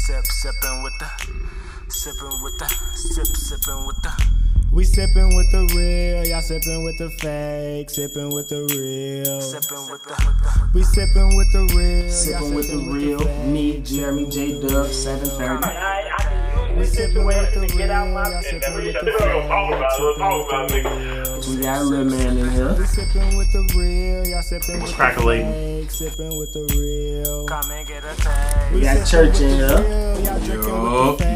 Sippin' with the. We sippin' with the real, y'all sippin' with the fake, sippin' with the real. We sippin' with the real, Sippin' with the real. Me, Jeremy, J Dub, 7:30. We sippin' with the real, y'all sippin' with the fake, sippin' with the real. We got a little man in here. We sippin' with the real, y'all sippin' with the Crack-a-latin. fake, sippin' with the real. Come and get a taste. We got church in here. Yup, you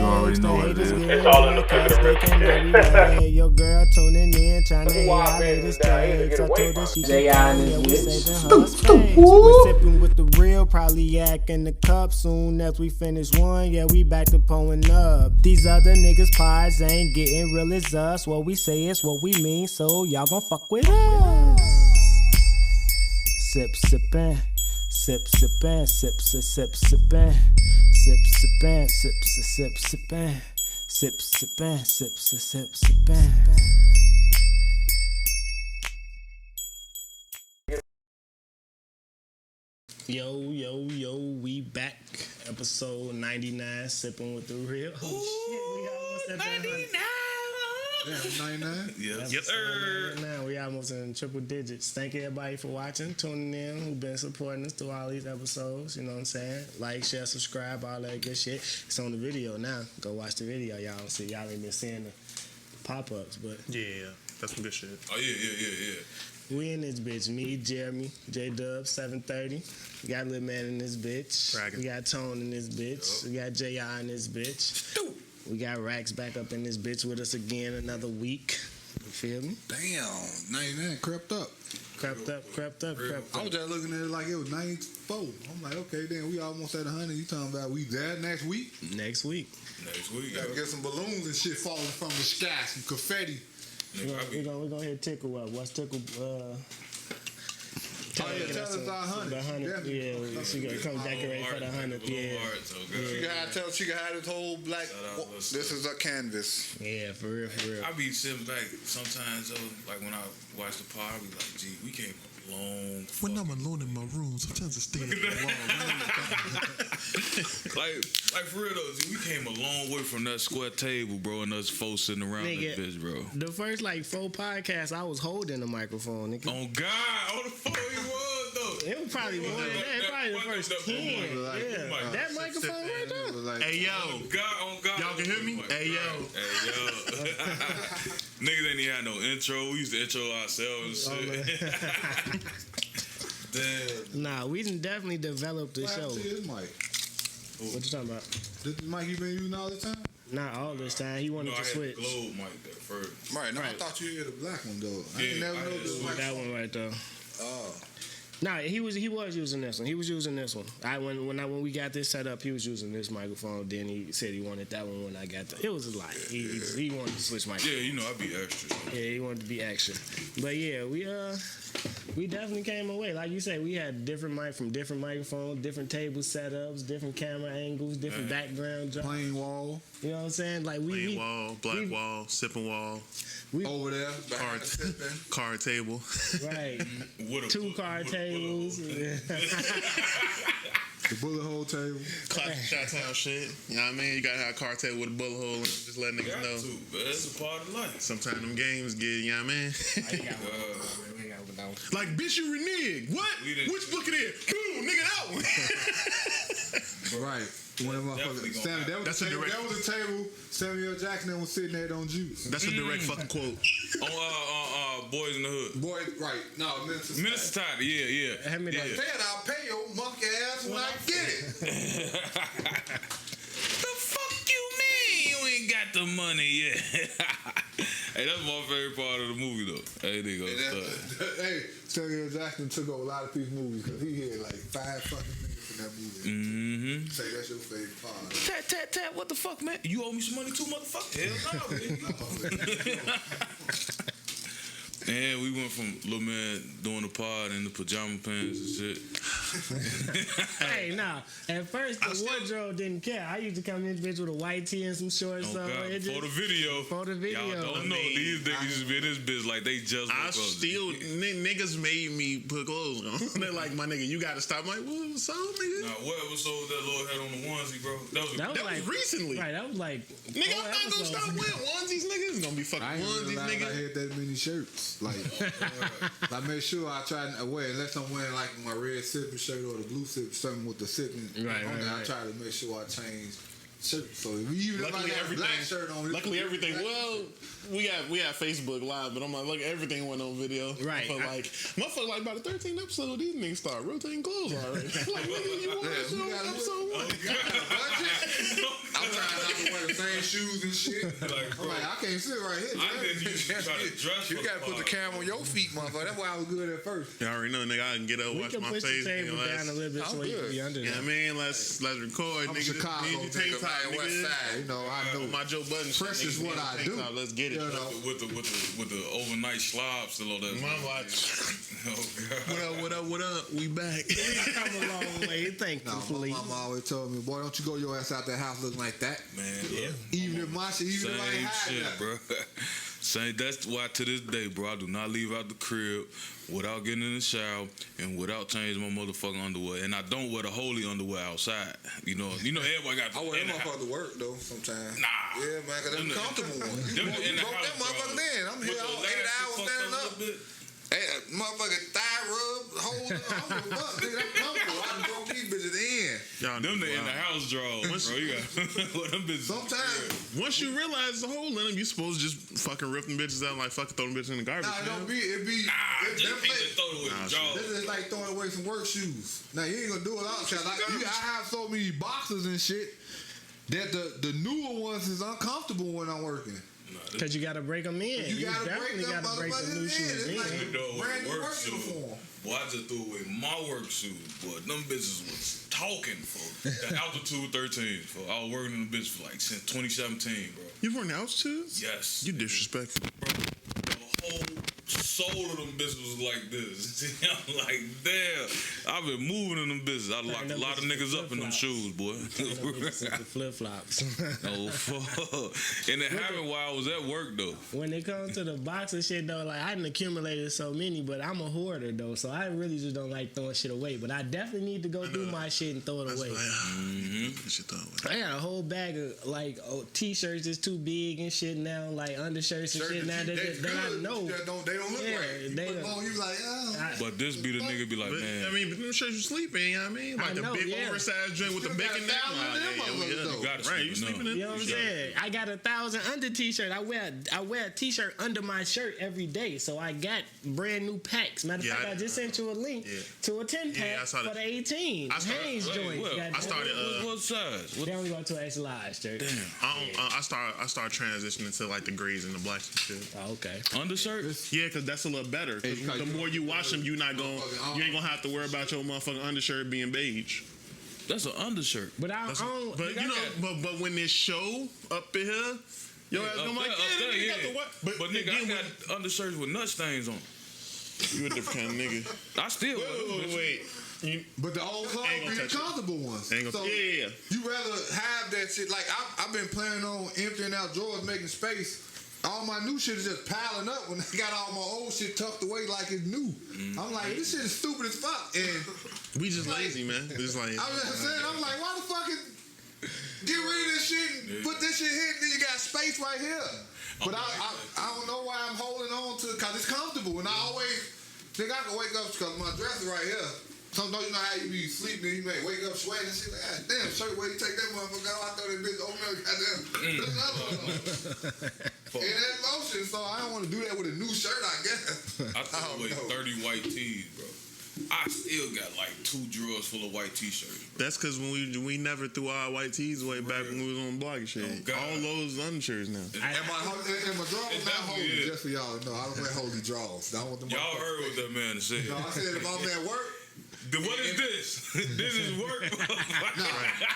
already know what it is. It's all in the picture. Your girl tuning in, trying to hear our latest takes. I told her she J.I. can and yeah, we his saving bitch. her space. We sipping with the real, probably yak in the cup. Soon as we finish one, yeah, we back to pulling up. These other niggas' pies ain't getting real as us. What we say is what we mean, so y'all gon' fuck with us. Sippin', sippin', sippin', sippin', sippin'. Yo, we back. Episode 99, Sippin' with the Real. Oh, shit, we almost at 99. Yeah, 99. Yes, sir. Now we almost in triple digits. Thank everybody for watching, tuning in, who've been supporting us through all these episodes. You know what I'm saying? Like, share, subscribe, all that good shit. It's on the video now. Go watch the video, y'all. See, y'all ain't been seeing the pop-ups, but Yeah, that's some good shit. Oh, yeah. we in this bitch. Me, Jeremy, J Dub, 7:30. We got Little Man in this bitch. Bragging. We got Tone in this bitch. We got J.I. in this bitch. We got Rax back up in this bitch with us again another week. You feel me? Damn, 99 crept up. Crept up. I was just looking at it like it was 94. I'm like, okay, then we almost at 100. You talking about we there next week? Next week. We gotta get some balloons and shit falling from the sky, some confetti. We're gonna hit Tickle up. What's Tickle? Tell us our 100. The 100. Yeah, she gonna come decorate for the 100th. Yeah. She can have this whole black. This is a canvas. Yeah, for real. I be sitting back sometimes, though, like when I watch the pod, I be like, gee, we came a long When I'm alone in my room, sometimes I stay at the wall. like for real though, G, we came a long way from that square table, bro, and us folks sitting around Nigga, this bitch, bro. The first 4 podcasts, I was holding the microphone, nigga. On God, on the phone he was though. It was probably more than that. Probably the first 10. Yeah, that microphone right there. Hey, yo. On God. Y'all can hear me? Hey, yo. Niggas ain't even had no intro. We used to intro ourselves and shit. Damn. Nah, we done definitely developed the show. This mic. What you talking about? This mic you been using all the time? Not all this time. He wanted No, I to had switch. the globe mic at first. Right. No, I thought you had the black one though. I Yeah, ain't never I know had this the mic. That one right there. Oh. Nah, he was using this one. He was using this one. When we got this set up, he was using this microphone. Then he said he wanted that one when I got the. It was a lot. He wanted to switch microphones. Yeah, you know I be extra. Yeah, he wanted to be extra. But yeah, we definitely came away. Like you said, we had different mic from different microphones, different table setups, different camera angles, different background jobs. Plain wall You know what I'm saying? Like Plain wall, black wall, sipping wall, over there. Behind the sipping. card table. right. With a 2 card tables. The bullet hole table. Classic Chi-Town shit. You know what I mean? You gotta have a card table with a bullet hole and just let niggas Got know. to, man. It's a part of life. Sometimes them games get, you know what I mean? Like, bitch, you reneged. What? We didn't- Which book it is? Boom, nigga, that one. Right. When that Definitely motherfucker. gonna Sam, that was That's the a table. direct- That was the table. Samuel Jackson was sitting there on juice. That's a direct fucking quote. On Boys in the Hood. Boy, right. No, Minister Toddy, yeah. Hand me that. Said I'll pay your monkey ass when I get it. The fuck you mean you ain't got the money yet? Hey, that's my favorite part of the movie though. Hey, they go. Hey, Samuel Jackson took over a lot of people's movies because he had like 5 fucking niggas in that movie. Mm-hmm. Say that's your favorite part. Tat, what the fuck, man? You owe me some money too, motherfucker. Hell no. And we went from little man doing the pod in the pajama pants and shit Hey, nah. At first, the wardrobe didn't care. I used to come in bitch with a white tee and some shorts. Oh, So God. it For the video. For the video. Y'all don't know. These niggas just be in this bitch like they just I woke up. still niggas made me put clothes on. They're like, my nigga, you gotta stop. I'm like, what's up, nigga? Nah, what episode that Lord had on the onesie, bro? That was was recently. Right, that was like. Nigga, 4 I'm not gonna episodes. stop wearing onesies, nigga. It's gonna be fucking I ain't onesies, realized I nigga. had that many shirts. Like, I made sure I tried to wear, unless I'm wearing like my red Sippin shirt or the blue Sippin, something with the Sippin Right, on right, there. right. I try to make sure I change shirts. So even if I Luckily, got a black shirt on, Luckily, everything. Well, we got Facebook Live, but I'm like, look, everything went on video. Right. Motherfucker, like by the 13th episode, these niggas start rotating clothes already. Like, nigga, you want to show we gotta episode one? I'm trying not to wear the same shoes and shit. Like, I'm like, I can't sit right here. I didn't use to try to dress You for gotta the put the pod. camera on your feet, motherfucker. That's why I was good at first. You already know, nigga. I can get up, We watch can my push face. the table nigga, down a little bit I'm so you can good. be under Yeah, there. man, let's record, I'm nigga. Chicago, Need your tank nigga, top, man, West nigga. Side. You know, I know. My Joe Budden shit, Fresh is nigga, what man, I tank do. top, let's get it. You know. With the overnight slob still on that. My watch. Oh, God. What up? We back. Come a long way. Thank you, No, my Felipe. mama always told me, boy, don't you go your ass out that house looking like that. Man, yeah. Even if my shit, even if I ain't Same hiding shit, that. bro. Same. That's why to this day, bro, I do not leave out the crib without getting in the shower and without changing my motherfucking underwear. And I don't wear the holy underwear outside. You know, everybody got. I wear in them the house. motherfucker to work though sometimes. Nah. Yeah, man, cause them Them the- comfortable ones. them You in the broke that house, motherfucker bro. then. I'm With here the all 8 elastic hours fucked standing a up. little bit. Hey, motherfucking thigh rub, hold on. I'm the fuck, nigga. I'm comfortable. I done broke these bitches in. Y'all Them the in the wow. house drawers, bro. You got well, them bitches. Sometimes, Once you realize the hole in them, you supposed to just fucking rip them bitches out like fucking throw them bitches in the garbage. nah, it don't man. be, it be, Nah, it, just them can't places- throw it with the Nah, jaws. This is like throwing away some work shoes. Now you ain't gonna do it all. I have so many boxes and shit that the newer ones is uncomfortable when I'm working. Because you got to break them in. You gotta break definitely them got to break the motherfuckers new in. shoes It's like in. brand new Work work shoes. uniform. Boy, I just threw away my work shoes, boy. Them bitches was talking for the altitude 13. For I was working in the bitch for like since 2017, bro. You wearing altitudes? Yes. You disrespectful. Bro, the whole soul of them bitches was like this. I'm like, damn. I've been moving in them bitches. I locked a lot of niggas up in them shoes, boy. Flip flops. Oh, fuck. And it happened while I was at work, though. When it comes to the boxing shit though, like I done accumulated so many, but I'm a hoarder though, so I really just don't like throwing shit away. But I definitely need to go through my shit and throw it That's away. like, you should throw it away. I got a whole bag of like t-shirts that's too big and shit now, like undershirts and shit now that I know. They don't look Yeah, right. You they put them don't- on, you like, oh. But this be the nigga be like, But, man. I mean, but them shirts you sleep in, you know what I mean? Like I the know, big yeah. oversized joint with the You got bacon neck. 1,000 of them motherfuckers, though. You gotta Right, you sleep sleeping in in You know what I'm them? saying? I got 1,000 under t-shirt. I wear a t-shirt under my shirt every day, so I got brand new packs. Matter of Yeah, fact, I I- just sent you a link Yeah. to a 10 pack Yeah, I saw for that. the 18 I started- Hanes Wait, joints. well, goddamn. I started. What size? What? They only go to an extra large shirt. I start transitioning to like the grays and the blacks and shit. Oh, okay. Undershirt? Yeah, because that's a little better. 'Cause Hey, the more you wash them, you ain't gonna have to worry about your motherfucking undershirt being beige. That's an undershirt. But I That's- don't. but you know, but when this show up in here, yo, ass Up gonna be like, there, yeah, up there, nigga got the what? But nigga, I again, got undershirts with nut stains on. you a different kind of nigga. I still wear them, bitch. Wait. You, But the old clothes Ain't gonna be the touch it. comfortable ones. Ain't gonna- So yeah. you rather have that shit. Like I've been planning on emptying out drawers, making space. All my new shit is just piling up when I got all my old shit tucked away like it's new. I'm like, this shit is stupid as fuck. And we just lazy, man. Just like I was just saying, I'm like, why the fuck is get rid of this shit and put this shit here and then you got space right here. But I don't know why I'm holding on to it because it's comfortable and I always think I can wake up because my dress is right here. So don't you know how you be sleeping and you may wake up sweating and shit like, God damn, shirt, where you take that motherfucker out? I throw that bitch over there, goddamn. There's another one on. And that motion, so I don't want to do that with a new shirt, I guess. I threw away 30 white tees, bro. I still got like 2 drawers full of white t-shirts. that's because when we never threw our white tees away back when we was on block and shit. Oh, God. All those undershirts now. And my drawers It not definitely holy, is. just for y'all to know. I don't wear holy drawers. I don't want them. Y'all heard what that man said. No, I said if I'm at work, What is this? This is work.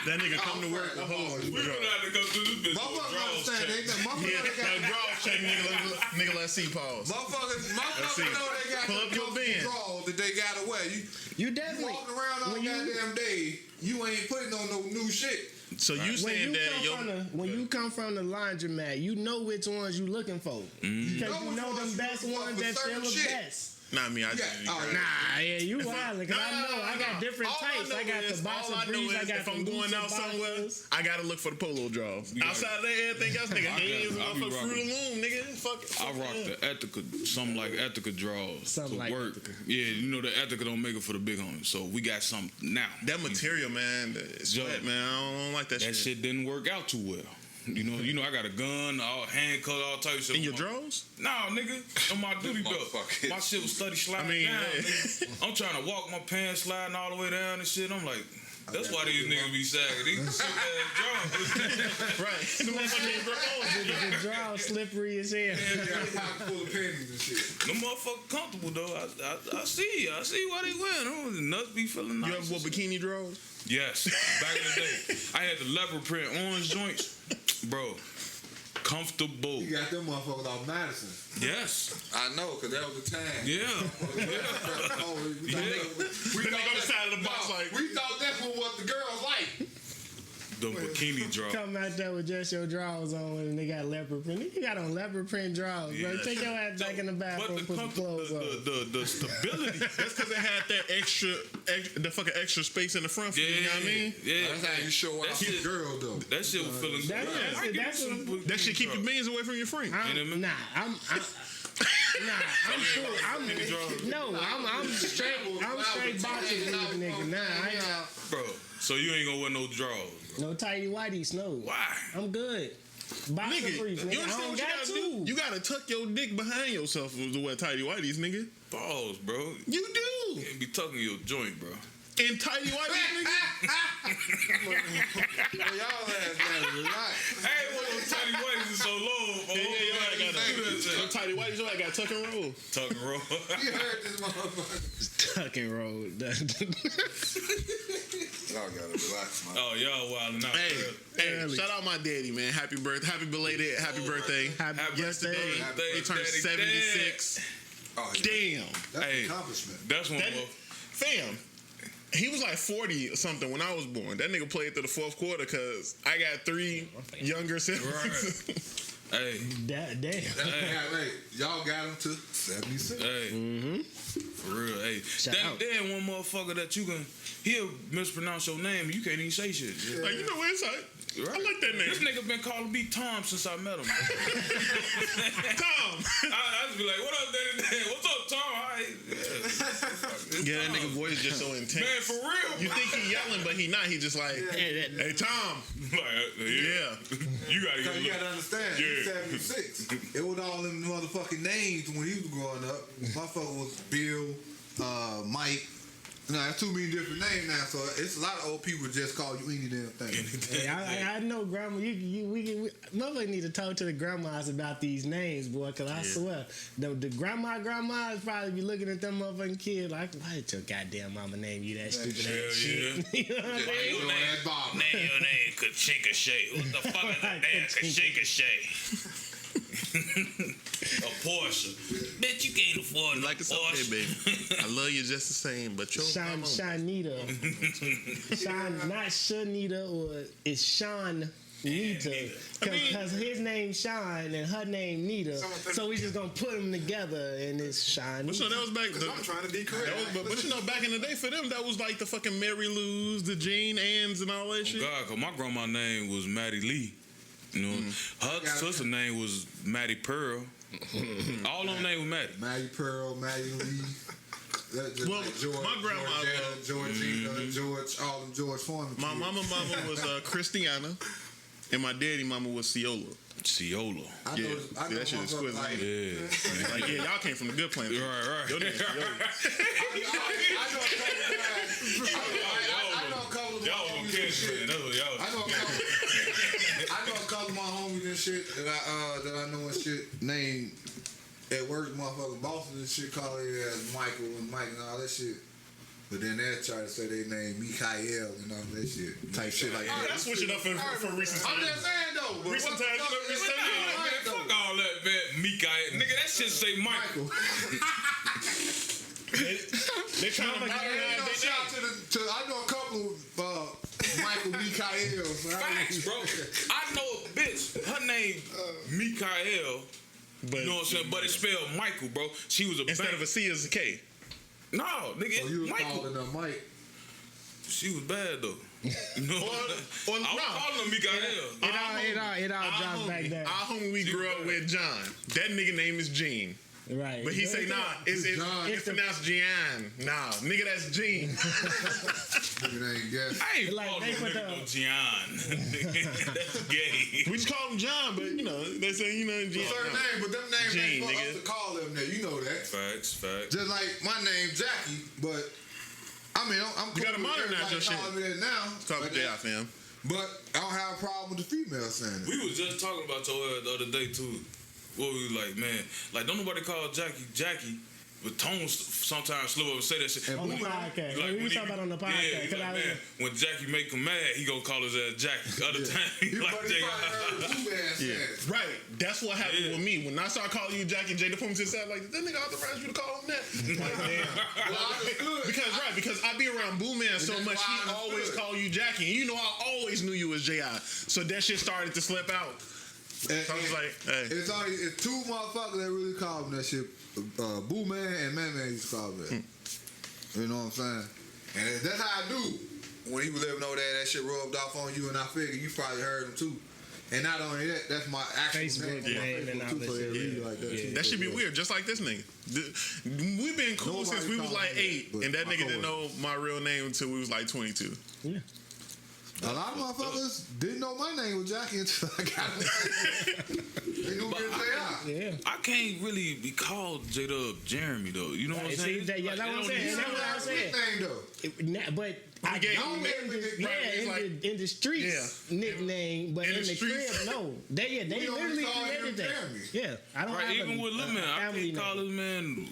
That nigga come to work with hoes. We gonna have to go through this bitch. Motherfuckers understand. Yeah, like draws check, nigga, let's see, pause. Motherfuckers know they got Pull up your band. draws that they gotta wear. You definitely walking around all goddamn day. You ain't putting on no new shit. So you saying that when you come from the laundromat, you know which ones you looking for because you know them best ones that feel the best. Not me, I You wildin', cause I got different types. I got the boxer briefs. I got if I'm going out somewhere, I gotta look for the polo draws. Outside of that, everything else, nigga, hands, motherfucker, Fruit of the Loom, nigga. Fuck it. I rock the Ethica, something like Ethica draws Something to like work. Ethica. Yeah, you know the Ethica don't make it for the big homies, so we got something now. That material, man, the sweat, man. I don't like that shit. That shit didn't work out too well. You know, I got a gun, all handcuffed, all types of shit. In your drawers? Nah, nigga, on my duty belt. My shit was steady sliding down. Nigga. I'm trying to walk, my pants sliding all the way down and shit. I'm like, that's why these niggas be sagging. These sick ass drawers. Right. The drawers slippery as hell. Full of pennies and shit. Them motherfuckers comfortable though. I see why they win. The nuts be feeling nice. You ever wore bikini drawers? Yes, back in the day, I had the leopard print orange joints, bro. Comfortable. You got them motherfuckers off Madison. Yes, I know, cause that was the time. yeah. We thought on the side of the box like we thought that's what the girls like. Them bikini drawers. Come out there with just your drawers on and they got leopard print. You got on leopard print drawers, bro. Take your ass back in the bathroom and put the clothes on. The stability. that's because it had that the fucking extra space in the front for you. You know what I mean? Yeah, That's how you show out to the girl though. that shit was feeling. That shit keep your beans away from your frame. I'm cool. I'm straight. I'm straight boxing nigga. Nah, I ain't. Bro, so you ain't gonna wear no drawers. No tighty whities, no. Why? I'm good. Boxer briefs, nigga. You I understand don't what you got gotta to. do? You gotta tuck your dick behind yourself to wear tighty whities, nigga. Balls, bro. You do. You can't be tucking your joint, bro. And tighty whities, nigga. Y'all ass got a lot. Hey, well, those tiny whities is so low. Them tighty whities, I got tuck and roll. Tuck and roll. You heard this motherfucker. Tuck and roll. Y'all gotta relax, man. Oh, y'all wildin' out. Hey, shout out my daddy, man. Happy birthday. Happy belated. Happy birthday. Happy Yesterday, birthday, he turned Daddy 76. Oh, yeah. Damn. That's Hey. an accomplishment. That's one more. Fam, he was like 40 or something when I was born. That nigga played through the fourth quarter because I got 3 younger siblings. Hey. Damn. Hey, y'all got him to 76. Hey. For real. Hey. out. Then one motherfucker that you can, he'll mispronounce your name and you can't even say shit. Like, you know what it's like? Right. I like that name. This nigga been calling me Tom since I met him. Tom. I just be like, what up, Daddy? What's up, Tom? Yeah, that nigga voice is just so intense. Man, for real. You think he yelling, but he not. He just like, hey, Tom. Like, yeah. You gotta get You gotta understand, he's 76. It was all them motherfucking names when he was growing up. Motherfucker was Bill, Mike. No, that's too many different names now, so it's a lot of old people just call you any damn thing. Hey, I know, grandma. We motherfucker need to talk to the grandmas about these names, boy. Cause I swear, the grandmas probably be looking at them motherfucking kids like, why did your goddamn mama name you that stupid ass shit? You know what I'm saying? Name your name Kachika Shay. What the fuck is that damn Kachika Shay? A Porsche. Bitch, you can't afford Like it's okay, baby. I love you just the same, but your mama. Shanita. Not Shanita, or it's Sean Nita. Because his name's Sean and her name Nita. So we just gonna put them together and it's Sean. But you know, that was back. I'm trying to be correct. But you know, back in the day for them, that was like the fucking Mary Lou's, the Jane Ann's, and all that shit. God, cause my grandma's name was Maddie Lee. You know, her sister name was Maddie Pearl. All of them names were Maddie. Maddie Pearl, Maddie Lee. Well, George, my grandma, Georgina, George, all them George Foreman. My mama was Christiana, and my daddy mama was Ciola. Ciola. I Yeah, know see, that shit is exquisite. like, Yeah. Like, yeah, y'all came from the good planet. Right. Your name's Ciola. I know a couple of my Y'all homies was and shit. man. That's what y'all I know a couple of my homies and shit that I know and shit named at work, motherfucking bosses and shit call it as Michael and Mike and all that shit. But then they try to say they name Mikael and all that shit. Type shit like that. That's switching up for recent I'm times. just saying though. But Recent times, Fuck all that, man. Mikael. Nigga, that shit say Michael. They trying to modernize their name. I know a couple of Michael Mikaels. Facts, bro. I know a bitch. Her name Mikael. But, You know what I'm saying? But it's spelled Michael, bro. She was a instead bank. of a C, it's a K. No, nigga, So you was Michael. calling her Mike. She was bad though. You know, Or I was calling her Mikael. It all drops back there. Our homie we grew up with, John. That nigga name is Gene. Right. But he say, nah, it's pronounced Gian. Nah, nigga, that's Gene. Nigga ain't guess. I ain't Like, calling they no put nigga the- no Gian. That's gay. We just call him John, but, you know, they say, you know, Gene. Certain name, but them names Gene, ain't for nigga. us to call them that. You know that. Facts. Just like my name Jackie, but I mean I'm You gotta cool with modernize your everybody shit. calling me that now. Call me but J.I. fam. But I don't have a problem with the female saying it. We was just talking about your ass the other day too. What we was like, man, like don't nobody call Jackie, but Tone sometimes slip up and say that shit. On the podcast. Like, We when talking about on the podcast. Yeah, he 'cause like, I- man, when Jackie make him mad, he gonna call his ass Jackie. The other time, he You like probably heard Jackie. two man saying it. Right. That's what happened Yeah. with me. When I started calling you Jackie J, the phone just said, like, that nigga authorized you to call him that. Like, damn. Well, I understood. Because I be around Boo Man so that's much, why he I always understood. call you Jackie. And you know, I always knew you was J.I. So that shit started to slip out. So I was like, hey. It's two motherfuckers that really call him that shit. Boo Man and Man Man used to call him that. You know what I'm saying? And that's how I do. When he was living over there, that shit rubbed off on you, and I figured you probably heard him too. And not only that, that's my actual Facebook name on my name and Facebook all too, so that they shit. read like that. Yeah. too. That should be weird, just like this nigga. We've been cool Nobody since we was called like me 8, that, and that but nigga my didn't know my real name until we was like 22. Yeah. A lot of motherfuckers didn't know my name was Jackie until I got it. They knew me as J.I. Yeah. I can't really be called J-Dub Jeremy though. You know what I'm Right, saying? see, that- yeah, Like, that's what I'm they saying. don't That's what I'm saying. Nickname though. But I gave know him in the, nickname, right, it's like- in the streets nickname, but In in the the crib, streets. no. They We only literally call him created that. Jeremy. Yeah, I don't Right, have even a, with Lil Man, I family can't call name. his man.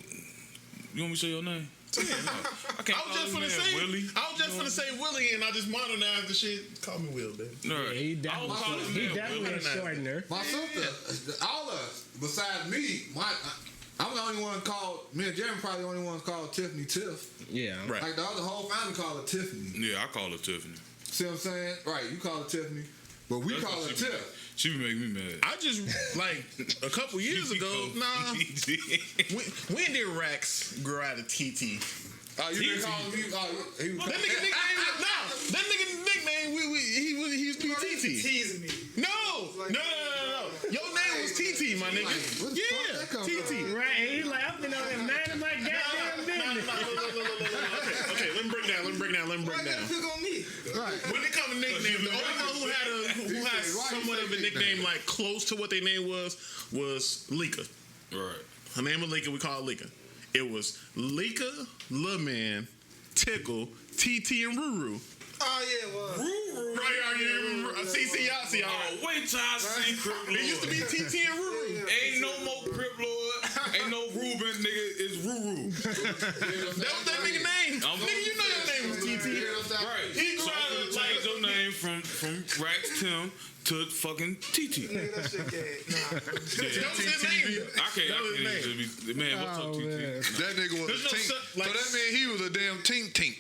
You want me to say your name? I can't I call was just his finna man say Willie. I was just finna say Willie, and I just modernized the shit. Call me Will, baby. No, Yeah, he I was calling his definitely, he man definitely Willie. a shortener. My sister, all of us, besides me, I'm the only one called, me and Jeremy probably the only ones called Tiffany Tiff. Yeah. Right. Like the other whole family called her Tiffany. Yeah, I call her Tiffany. See what I'm saying? Right, you call her Tiffany, but we That's call what her she be- Tiff. She be making me mad. I just like a couple years ago. Nah, when did Rax grow out of TT? You been calling me? He was That nigga nickname, no. That nigga nickname, he was PTT. Teasing me. No. Your name was TT, my nigga. Where the fuck Yeah, that come TT. from? Right, he's like, I've been on there minding my goddamn business. Okay, let me break down. Why you gotta pick on me? When it comes to nicknames, the only one who had somewhat of a nickname like close to what their name was Lika. Right. Her name was Lika. We call her Lika. It was Lika, Lil Man, Tickle, TT, and Ruru. Oh yeah, well. Right, see, y'all. Oh, wait till I see Crip Lord. It used to be TT and Ruru. Ain't no more Crip Lord. Ain't no Ruben, nigga. It's Ruru. That was that nigga name. Nigga, you know your name was TT. Right. He So tried I'm to gonna change your name from Rax Tim to fucking TT. Nigga, that shit gay. Nah. That was his name. I can't That was his name. just be, man, what's up, TT? That nigga was There's a no tink. su- like- So that means he was a damn tink tink.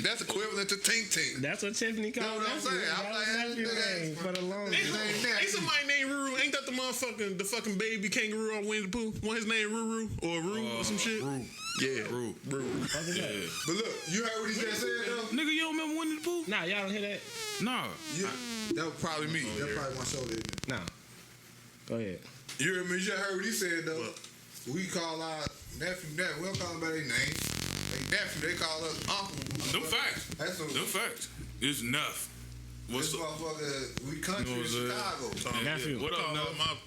that's equivalent to tink tink. That's what Tiffany called Know what I'm nephew. saying? I'm That like, was that nephew nigga- name for the longest. Ain't somebody named Ruru? Ain't that the fucking baby kangaroo on Winnie the Pooh? What his name, Ruru or Roo or some shit? Roo. Yeah, Roo. Ruru. Yeah. But look, you heard what he just said though? Nigga, you don't remember Winnie the Pooh? Nah, y'all don't hear that? Nah. That was probably me. That's probably my shoulder. Isn't it? Nah. Go ahead. You heard me? You heard what he said though? We call our nephew that. We don't call them by their name. They nephew. They call us uncle. Them facts. That's Them facts. It's enough. What's This up? motherfucker, we country You know in what I'm Chicago. Nephew. What up, Nuff?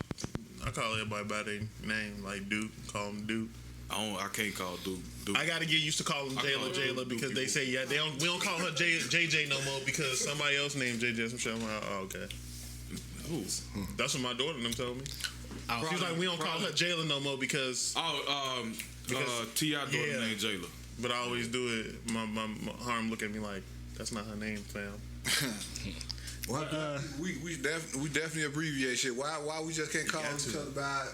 I call everybody by their name, like Duke. Call him Duke. I can't call Duke. I gotta get used to calling I call Jayla her because Duke they say we don't call her JJ no more because somebody else named JJ. Some shit. I'm like, oh, okay. Who? That's what my daughter them told me. She was like, we don't call her Jayla no more because Oh, T.I. daughter Yeah. named Jayla. but I always do it. My harm look at me like that's not her name, fam. Well, we definitely abbreviate shit. Why we just can't call each other by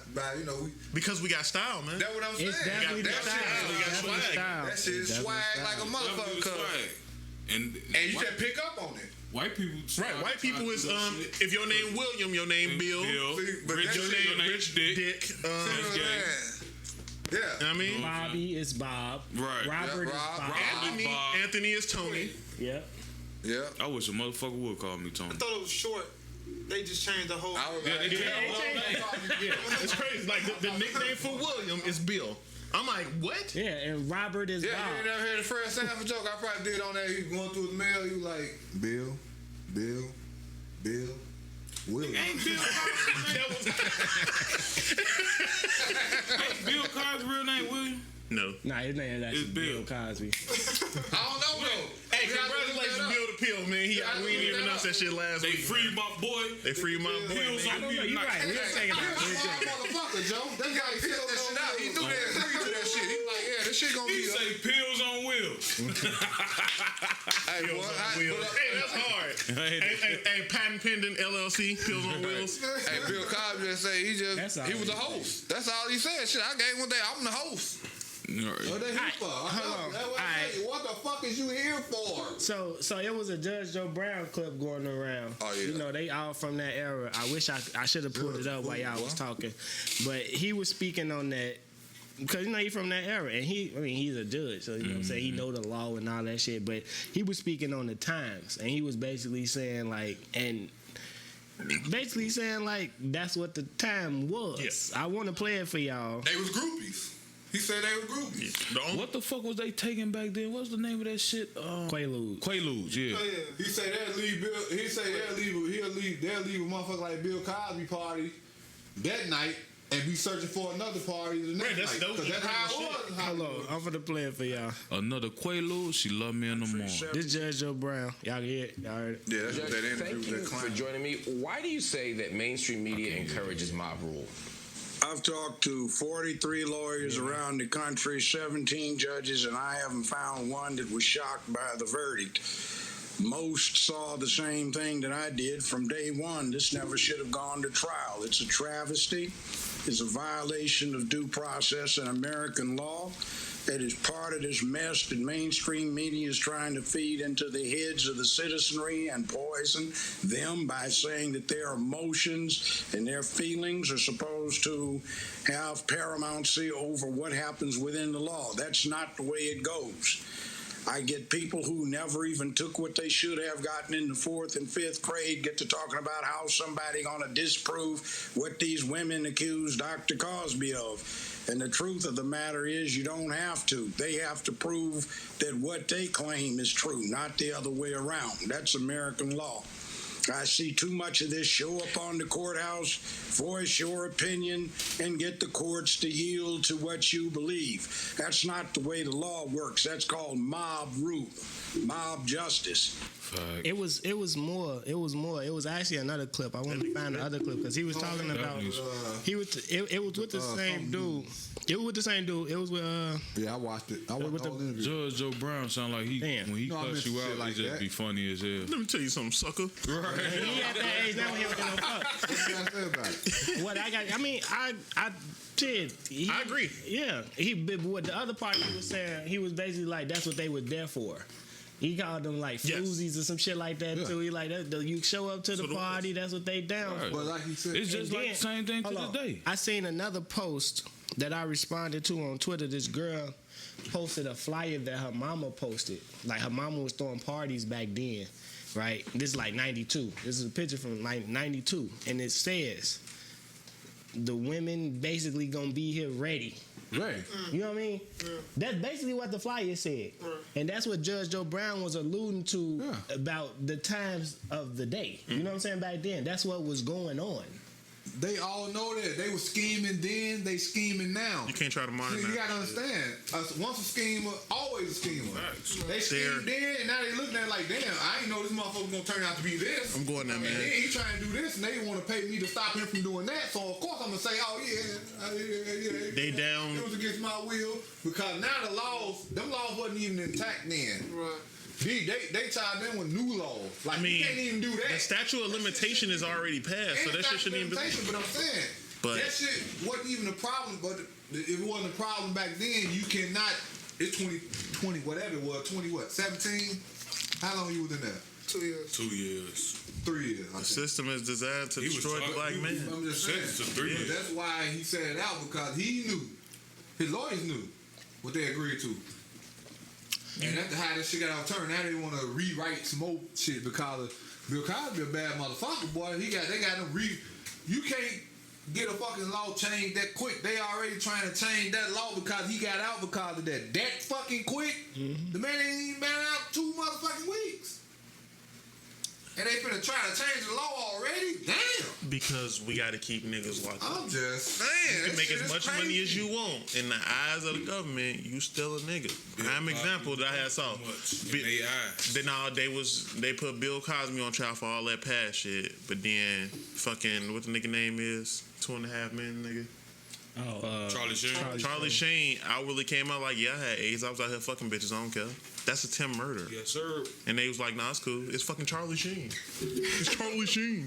Because we got style, man. That's what I'm saying. It's definitely that style. shit, We got Definitely swag. style. that shit is swag like a motherfucker. Cuz. And You just pick up on it. white people, Right, white people is if your name William, your name Bill, But Rich, that your shit- name Rich Dick. That's gay. Yeah. You know what I mean? Bobby is Bob. Right. Robert is Rob. Bob. Anthony is Tony. Yeah. Yeah. I wish a motherfucker would call me Tony. I thought it was short. They just changed the whole. I was like, It's crazy. Like the nickname for William is Bill. I'm like, what? Yeah, and Robert is yeah, Bob. you never heard the first half a joke I probably did on that. He was going through the mail. You like Bill, William. Ain't Bill Cosby? Ain't Bill Cosby's real name William? No. Nah, his name is actually It's Bill. Bill Cosby. I don't know though. Hey, congratulations, Bill the Pill, man. We didn't even announce that shit last They week. freed my boy. They freed my boy. Pills man. on me You're tonight. right. We'll take it out. Motherfucker, Joe. That guy he filled that shit out. He knew they agreed to that shit. He was like, yeah, this shit gonna He be. say pills on wheels. Hey, boy, Hey, that's hard. Hey, patent pending LLC, Pills on Wheels. Hey, Bill Cosby just say That's all he was the he host. That's all he said. Shit, I gave one day. I'm the host. Right. What they here for? hold on. What the fuck is you here for? So it was a Judge Joe Brown clip going around. Oh, yeah. You know, they all from that era. I wish I should have pulled it up while y'all was talking. But he was speaking on that because he's from that era, and he's a judge, so you know what I'm saying, he know the law and all that shit. But he was speaking on the times, and he was basically saying like that's what the time was. Yes. I want to play it for y'all. They was groupies. He said they was groupies. What the fuck was they taking back then? What's the name of that shit? Quaaludes. Quaaludes, yeah. Oh, yeah. He said they'll leave Bill. He said they'll leave a motherfucker like Bill Cosby party that night and be searching for another party the next that's night. Because that's how it was. Hold on, I'm gonna play it for y'all. Another Quaalude, she love me in the morning. This Judge Joe Brown. Y'all can hear it? Y'all heard it? Yeah, that's what that interview Thank with you that for clown. joining me. Why do you say that mainstream media encourages mob rule? I've talked to 43 lawyers around the country, 17 judges, and I haven't found one that was shocked by the verdict. Most saw the same thing that I did from day one. This never should have gone to trial. It's a travesty. It's a violation of due process and American law. It is part of this mess that mainstream media is trying to feed into the heads of the citizenry and poison them by saying that their emotions and their feelings are supposed to have paramountcy over what happens within the law. That's not the way it goes. I get people who never even took what they should have gotten in the 4th and 5th grade get to talking about how somebody gonna disprove what these women accused Dr. Cosby of. And the truth of the matter is you don't have to. They have to prove that what they claim is true, not the other way around. That's American law. I see too much of this. Show up on the courthouse, voice your opinion, and get the courts to yield to what you believe. That's not the way the law works. That's called mob rule, mob justice. It was more. It was actually another clip. I wanted to find the other clip because he was talking about. It was with the same dude. It was with the same dude. It was with Yeah, I watched it. I watched with the whole interview. Judge Joe Brown sound like Damn. when he No, I cuss meant you shit out, like it just that. be funny as hell. Let me tell you something, sucker. he at that age now. He don't give no fuck. What you gotta say about it? What I got? I mean, I did. I agree. Yeah. What the other part he was saying, he was basically like that's what they were there for. He called them like Yes. floozies or some shit like that too. He like that. You show up to the party. That's what they down Right. for. But like he said, It's just And like then- the same thing to hold this on. day. I seen another post that I responded to on Twitter. This girl posted a flyer that her mama posted. Like her mama was throwing parties back then, right? This is like 92. This is a picture from 92. And it says, the women basically gonna be here ready. Right. You know what I mean? That's basically what the flyer said. And that's what Judge Joe Brown was alluding to about the times of the day. You know what I'm saying? Back then, that's what was going on. They all know that. They were scheming then, they scheming now. You can't try to monitor You that. gotta understand. Once a schemer, always a schemer. They schemed then, and now they looking at it like, damn, I ain't know this motherfucker gonna turn out to be this. I'm going there, man. And then he trying to do this, and they want to pay me to stop him from doing that. So of course I'm gonna say, oh yeah. They down. It was against my will because now them laws wasn't even intact then. Right. They tied them with new laws. Like, I mean, you can't even do that. the statute of limitation is already passed, so that shit shouldn't even be. But I'm saying, But that shit wasn't even a problem. But if it wasn't a problem back then, you cannot. It's 20, whatever it was, 17? How long you was in there? 2 years. 2 years. 3 years. I The think. system is designed to He was destroy the talking- black man. I'm just saying. Sentenced to 3 years. That's why he said it out, because he knew. His lawyers knew what they agreed to. And after how this shit got overturned, now they want to rewrite some more shit because of Bill Cosby, a bad motherfucker, boy. They got them you can't get a fucking law changed that quick. They already trying to change that law because he got out because of that fucking quick. Mm-hmm. The man ain't even been out 2 motherfucking weeks. And they finna try to change the law already? Damn. Because we got to keep niggas locked up. I'm just saying. You can make this as shit much is money crazy. as you want. In the eyes of the government, you still a nigga. Prime example that I had saw. In their eyes. They put Bill Cosby on trial for all that past shit, but then fucking what the nigga name is, 2.5 Men nigga. Charlie Sheen. Charlie Sheen outwardly came out like, yeah, I had AIDS. I was out here fucking bitches. I don't care. That's attempt murder. Yes, sir. And they was like, nah, it's cool. It's fucking Charlie Sheen. It's Charlie Sheen.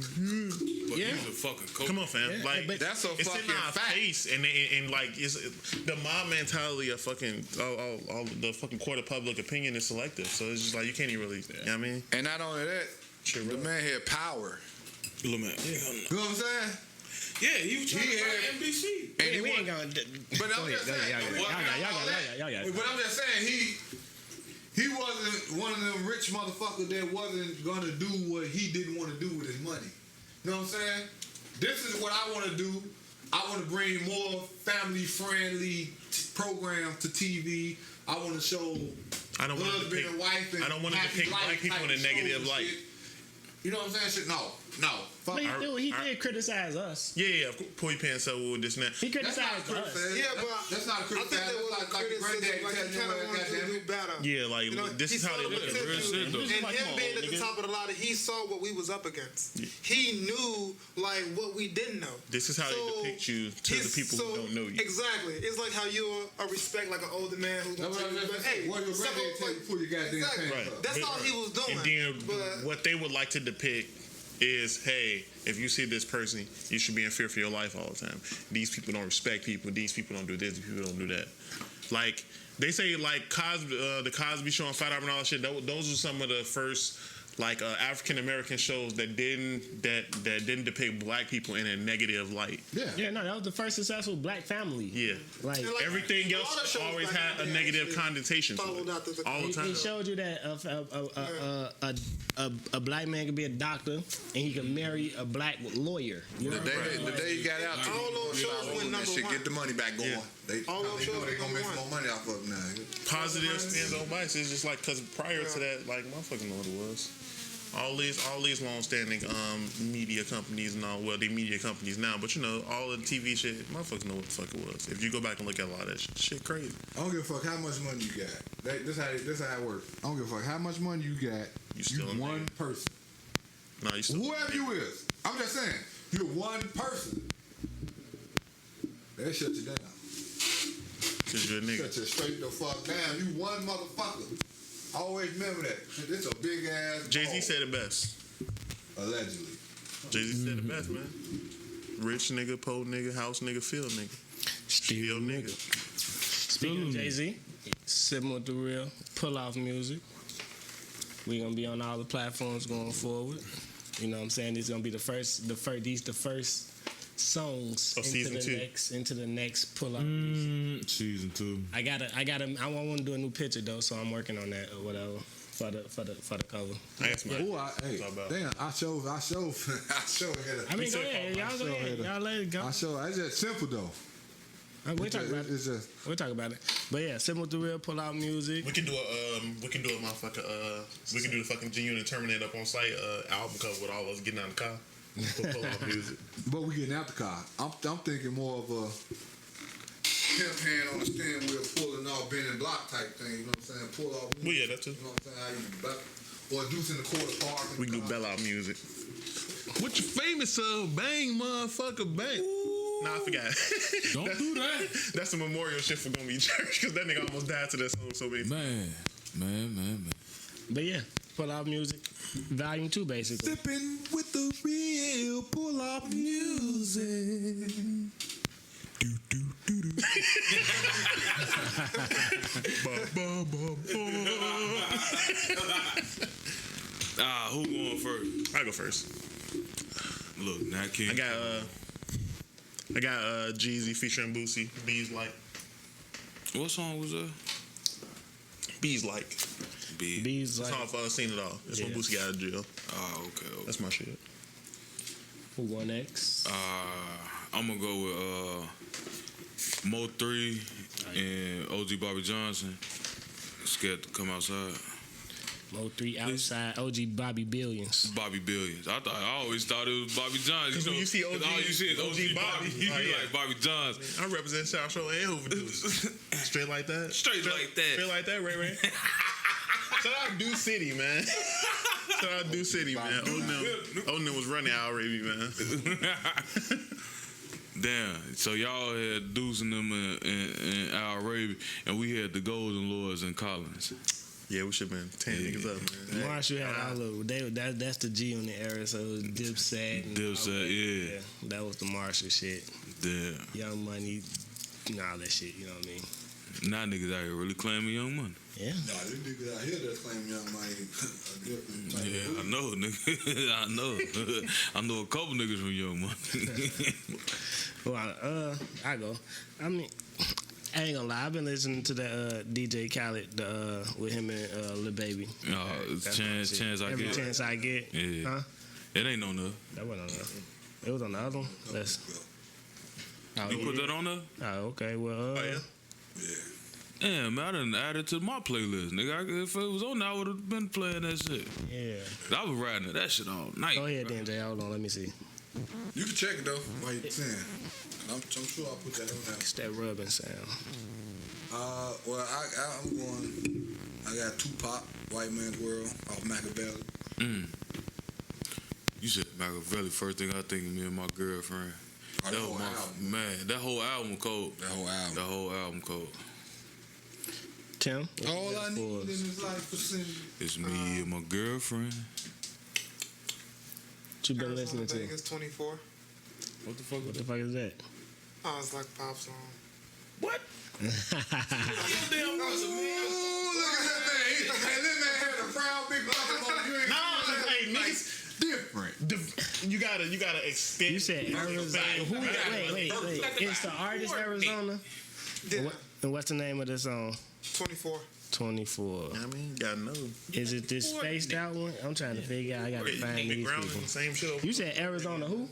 But Yeah. he's a fucking coach. Come on, fam. Yeah, Like but that's a it's fucking in our fact. face, and like it's the mob mentality of fucking all the fucking court of public opinion is selective. So it's just like you can't even really. You know what I mean? And not only that, the man had power. Little man. You know what I'm saying? Yeah, he was trying He to had- fight NBC. And we ain't gonna. But I'm just saying, Y'all got it. but I'm just saying he wasn't one of them rich motherfuckers that wasn't gonna do what he didn't want to do with his money. You know what I'm saying? This is what I want to do. I want to bring more family-friendly programs to TV. I want to show I don't want to husband depict. and wife and I don't want to happy depict life black people type in a of negative shows and light. shit. You know what I'm saying? Shit, no. Fuck. But he did criticize us. Yeah, Poy Pansel with this and that. He That's not criticized us. criticism. Yeah, but that's not I think criticism. there was That's a like your granddaddy criticism, like telling he you kind of what, wanted you to goddamn do better. Yeah, like You know, this is how they look at it. Real shit, though. And Like, him come being on, at the nigga. top of the ladder, he saw what we was up against. He knew like what we didn't know. This is how they depict you to the people who don't know you. Exactly. It's like how you're a respect like an older man who's gonna That's what tell I'm you, just hey, saying. What your some granddaddy of- tell you before you goddamn Exactly. pants Right. up. That's all he was doing. And then But what they would like to depict is, hey, if you see this person, you should be in fear for your life all the time. These people don't respect people. These people don't do this. These people don't do that. Like they say, like Cosby, the Cosby Show and Fat Albert and all that shit. Those are some of the first like African American shows that didn't depict black people in a negative light. Yeah, no, that was the first successful black family. Yeah. Like, And like, Everything a lot of else shows always back had in a the day negative actually connotation to followed it. after the- All the time. he showed you that a black man could be a doctor and he could marry a black lawyer. You know? The day you got out, All those shows went that number shit, one. get the money back going. Yeah. They All those know shows they gonna went make number more money off of it now. Positive spins on vice. It's just like because prior to that, like motherfucking know what it was. All these long-standing media companies and all. Well, they media companies now, but you know all the TV shit. Motherfuckers know what the fuck it was. If you go back and look at a lot of that shit crazy. I don't give a fuck how much money you got. This how it works. I don't give a fuck how much money you got. You still a one nigga. person. No, you still Whoever you is. I'm just saying. You're one person. They shut you down. because you're a nigga. Shut you straight the fuck down. You one motherfucker. Always remember that. This a big ass. Jay-Z ball. said it best. Allegedly. Jay-Z said it best, man. Rich nigga, poor nigga, house nigga, field nigga. Still nigga. Speaking of Jay-Z, Sippin with the Real, pull off music. We gonna be on all the platforms going forward. You know what I'm saying? These gonna be the first songs Of season two. into the next pull off. Season 2. I want to do a new picture though, so I'm working on that or whatever for the cover. I got some. Ooh, hey, Talk about. damn, I show here. I mean, go ahead, y'all go ahead, y'all let it go. I show. It's just simple though. We'll talk about it. It's just. We'll talk about it. But yeah, Sippin with the Real, pull out music. We can do a motherfucker. We can do the fucking Genuine and Terminate up on site album cover with all of us getting out of the car. Pull-off music. But we getting out the car. I'm thinking more of a pimp hand on the steering wheel, pulling off bending block type thing. You know what I'm saying? Pull off. Well, yeah, that too. You know what I'm saying? How you or deuce in the quarter park. We can do bell-out music. What you famous of? Bang, motherfucker, bang. Nah, I forgot. Don't do that. That's a memorial shit for Gonna Be Church because that nigga almost died to that song so many times. Man. But yeah, pull out music, volume 2 basically. Sippin' with the real pull off music. Do, do, do, do. Ba, ba, ba, ba. Who going first? I go first. Look, Nat King. I got Jeezy featuring Boosie. Bees Like. What song was that? Bees Like. Bees It's like. off Seen It All. That's when Boosie got out of jail. Oh, okay. That's my shit. Who going next? I'm gonna go with Mo 3 and OG Bobby Johnson. Scared to come outside. Mo 3 outside. OG Bobby Billions. Bobby Billions. I always thought it was Bobby Johnson. Because when you see OG, all you see is OG Bobby. You like Bobby Johnson. I represent South Shore and Hoover Deuce. Straight like that. Straight like that. Straight like that, Ray. Shout out Deuce City, man. Shout out Deuce City, man. Onem was running Al Raby, man. Damn. So y'all had Deuce and them and Al Raby, and we had the Golden Lords and Collins. Yeah, we should have been 10 niggas up, man. Marshall had all of them. That's the G on the era, so it was Dipset. And Dipset, yeah. That was the Marshall shit. Yeah. Young Money, and all that shit, you know what I mean? Now niggas out here really claiming Young Money. Yeah. Nah, these niggas out here that claim Young Money. Yeah, I know, nigga. I know a couple niggas from Young Money. Well, I go. I mean, I ain't gonna lie. I've been listening to the DJ Khaled with him and Lil Baby. Chance I Every get. chance I get. Yeah. Huh? It ain't on there. That wasn't on there. It was on the other one. You put that on there? Oh, okay. Well, Yeah, man, I done added to my playlist, nigga. If it was on there, I would have been playing that shit. yeah. I was riding that shit all night. Go ahead, then, Jay. Hold on. Let me see. You can check it though while you're saying. I'm sure I'll put that on there. It's that rubbing sound. Well, I'm going. I got Tupac, White Man's World, off Machiavelli. You said Machiavelli. First thing I think of me and my girlfriend. That whole album. Man, that whole album cold. That whole album. The whole album cold. Tim? All I need in this life is It's me and my girlfriend. What you been listening I think to? it's 24. What the fuck? What the fuck is that? Oh, it's like a pop song. What? Ooh, look at that man. Hey, this man had a proud big mouth on you. Hey, niggas. Different. You gotta extend. You said Arizona. Wait. It's the artist Arizona? Yeah. And what's the name of the song? 24. 24. I mean, you gotta know. Is it this spaced out one? I'm trying to figure out. I gotta find Big these Brown people. and the same shit over. You said Arizona who?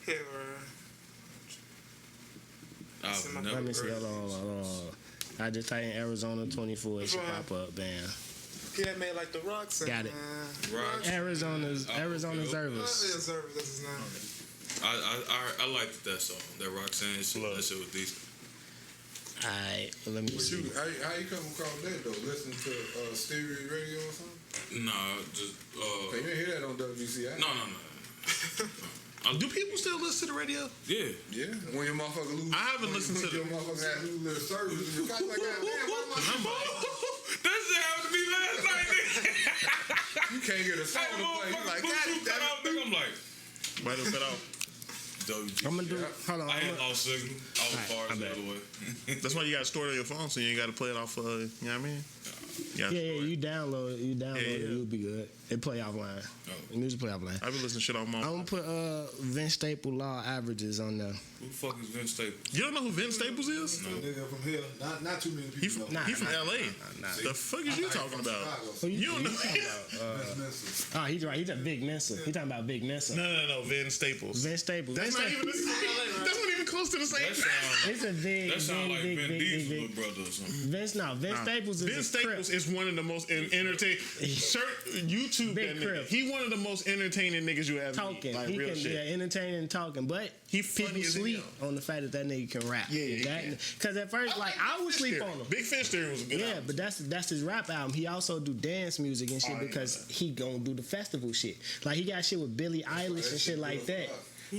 Here, Let me see. Hold on. I just type in Arizona 24. It should pop up. Bam. he had made like the Rocks. Got it. Rock. Arizona's Service. Service. Service, that's his name. I liked that song. That Roxanne shit. That shit was decent. Alright, let me see. How you come across that though? Listening to stereo radio or something? Nah, just Hey, you didn't hear that on WGCI? No. Do people still listen to the radio? Yeah. Yeah. When your motherfucker lose. I haven't listened to your motherfucker had lose their service. And you got like, goddamn, why am I? That shit happened to me last night, nigga. You can't get a song to play. You like, Bluetooth cut goddamn. off, nigga. I'm like, Might have cut off. I'm gonna do. Hold on. I had lost signal. I was far I'm the back. other way. That's why you gotta store it on your phone, so you ain't gotta play it off. You know what I mean? Yeah, you download it. Yeah. You'll be good. It play offline. Music play offline. I've been listening to shit on my. I'm gonna put Vince Staple Law Averages on there. Who the fuck is Vince Staples? You don't know who Vince Staples is? Nigga from here. Not too many He people from, know. he from LA. The fuck is you talking about? You don't know. Oh, he's right. He's a Big Mensa. He's talking about Big Mensa. No. Vince Staples. Vince Staples. That's not even. That's not even close to the same. It's a big, That sound like big, Vin big, Diesel's big, little brother or something. Vince Staples is Vince a crip. Staples is one of the most entertaining. YouTube Big that nigga. crip. He one of the most entertaining niggas you ever Talking, meet. Like he real can shit. entertaining and talking, but He funny people as sleep hell. on the fact that nigga can rap. Yeah, he can. Because at first, like I would sleep on him. Big Fish Theory was a good Yeah, album. but that's his rap album. He also do dance music and shit because he gonna do the festival shit. Like he got shit with Billie Eilish and shit like that.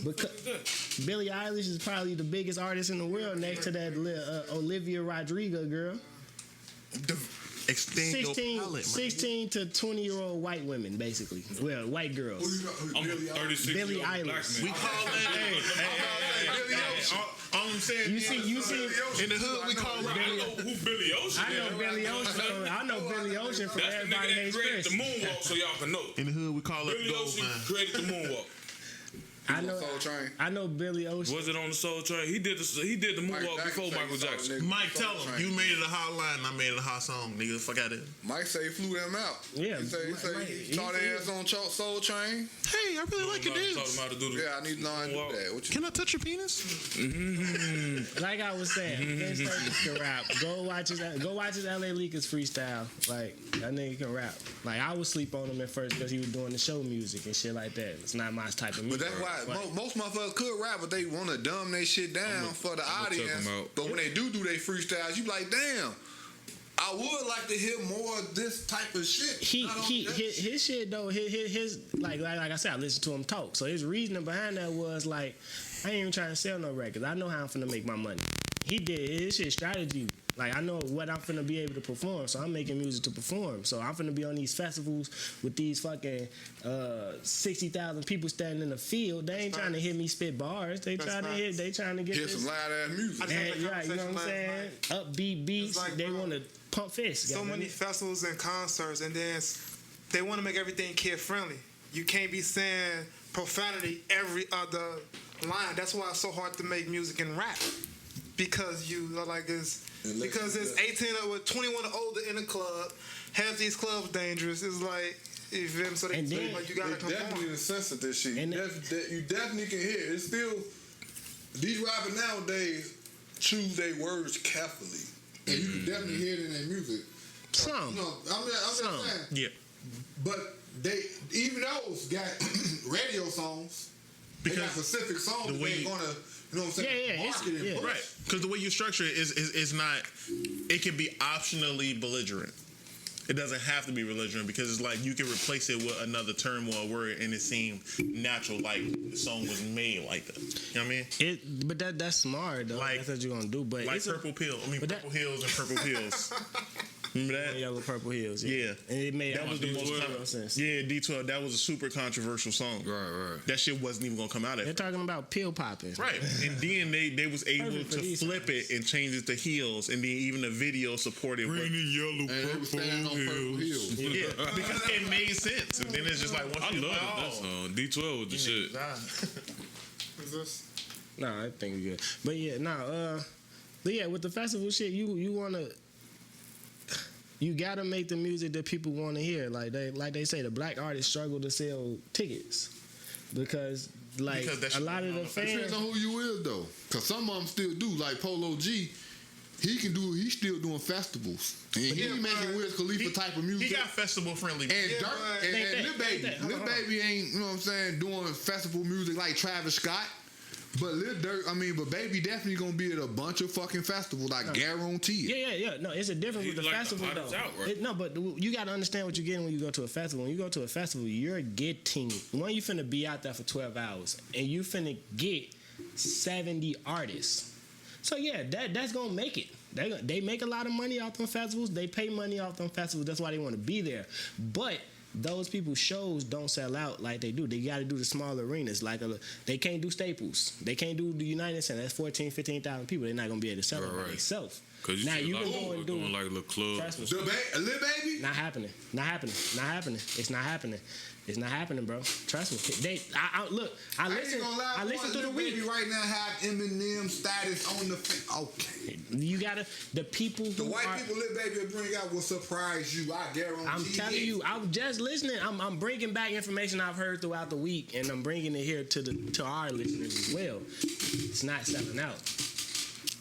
Because Billie Eilish is probably the biggest artist in the world next to that Olivia Rodrigo girl. Extend your 16, palate, man. 16 to 20-year-old white women, basically. Well, white girls. I'm 36 Billie year old black Eilish. man. We call that. All I'm saying You is, see, in the hood we call I know who Billy Ocean I know is. Billy Ocean. I know Billy Ocean from That's the Everybody nigga that Hates created the Chris. moonwalk, so y'all can know. in the hood we call it Billy gold, Ocean man. created the moonwalk. I know Billy Ocean. Was it on the Soul Train? He did the moonwalk before Michael Jackson. Mike, tell him you made it a hot line and I made it a hot song, nigga. Fuck out of here. Mike say he flew them out. Yeah, He say he taught their ass on Soul Train. Hey, I really like your Talking dance. about to do the Yeah, I need to know how to do that. What you Can I touch your penis? Like I was saying, Vince Staples can rap. Go watch his LA Leakers freestyle. Like that nigga can rap. Like I would sleep on him at first because he was doing the show music and shit like that. It's not my type of But music. that's why most motherfuckers could rap, but they want to dumb their shit down for the I'ma check audience. 'em out. But when they do their freestyles, you be like, damn, I would like to hear more of this type of shit. His shit though, his like I said, I listened to him talk. So his reasoning behind that was like, I ain't even trying to sell no records. I know how I'm finna make my money. He did his shit strategy. Like I know what I'm finna be able to perform, so I'm making music to perform. So I'm finna be on these festivals with these fucking 60,000 people standing in the field. They ain't trying to hear me spit bars. They trying to get Hear this. some loud ass music. And, right, you know what I'm saying? Upbeat beats. like, They bro, want to pump fists. So many festivals and concerts, and then they want to make everything kid friendly. You can't be saying profanity every other line. That's why it's so hard to make music and rap, because because it's 18 or 21 or older in the club. Half these clubs dangerous. It's like, you feel me? So they like you gotta It's definitely conform. the sense of this shit. And You definitely can hear it. It's still, these rappers nowadays choose their words carefully, and you can definitely hear it in their music. Some. No, I'm just saying. Yeah. But even those got radio songs. They got specific songs the that way they ain't you- gonna, you know what I'm saying, Yeah, market and push. Right. Because the way you structure it is not, it can be optionally belligerent. It doesn't have to be belligerent because it's like you can replace it with another term or a word and it seemed natural, like the song was made like that. You know what I mean? But that's smart though. Like- That's what you're gonna do. But Like it's Purple Pill. but that- Purple Hills and Purple Pills. Remember that? Yellow Purple Hills. Yeah. And it made That was the most zero sense. Yeah, D12. That was a super controversial song. Right. That shit wasn't even gonna come out of They're it. talking about pill popping. Right. And then they was able Perfect for to these flip it and change it to heels, and then even the video supported what. Green and yellow, And they was standing on Purple Hills. Yeah, because it made sense. And then it's just like once I you love like, that song. D12 was the shit. Is this? No, I think we're good. But yeah, but yeah, with the festival shit, you gotta make the music that people want to hear. Like they say, the black artists struggle to sell tickets because Because a lot of the Depends fans. on who you is though, cause some of them still do. Like Polo G, he's still doing festivals, and he making Wiz Khalifa type of music. He got festival friendly. and Yeah, Dirk but- and Ain't Lil that- Baby, ain't that- hold Lil on. Baby ain't, you know what I'm saying, doing festival music like Travis Scott. But but Baby definitely gonna be at a bunch of fucking festivals, like guarantee it. Yeah. No, it's a difference with the like the festival hottest though. out, right? No, but you got to understand what you're getting when you go to a festival. When you go to a festival, you're getting you finna be out there for 12 hours, and you finna get 70 artists. So yeah, that's gonna make it. They make a lot of money off them festivals. They pay money off them festivals. That's why they want to be there. But those people's shows don't sell out like they do. They got to do the small arenas. They can't do Staples. They can't do the United Center. That's 15,000 people. They're not going to be able to sell it by themselves. Cause you Now see you a lot can of go people and do. doing like little clubs. Trust me. Lil Baby? Not happening. Not happening. Not happening. It's not happening. It's not happening, bro. Trust me. Look. I listen. I listen to the Lil week. Baby right now have Eminem status on the. Okay. You gotta. The people who The white are, people Lil Baby will bring out will surprise you. I guarantee. I'm telling you, I'm just listening. I'm bringing back information I've heard throughout the week, and I'm bringing it here to our listeners as well. It's not selling out.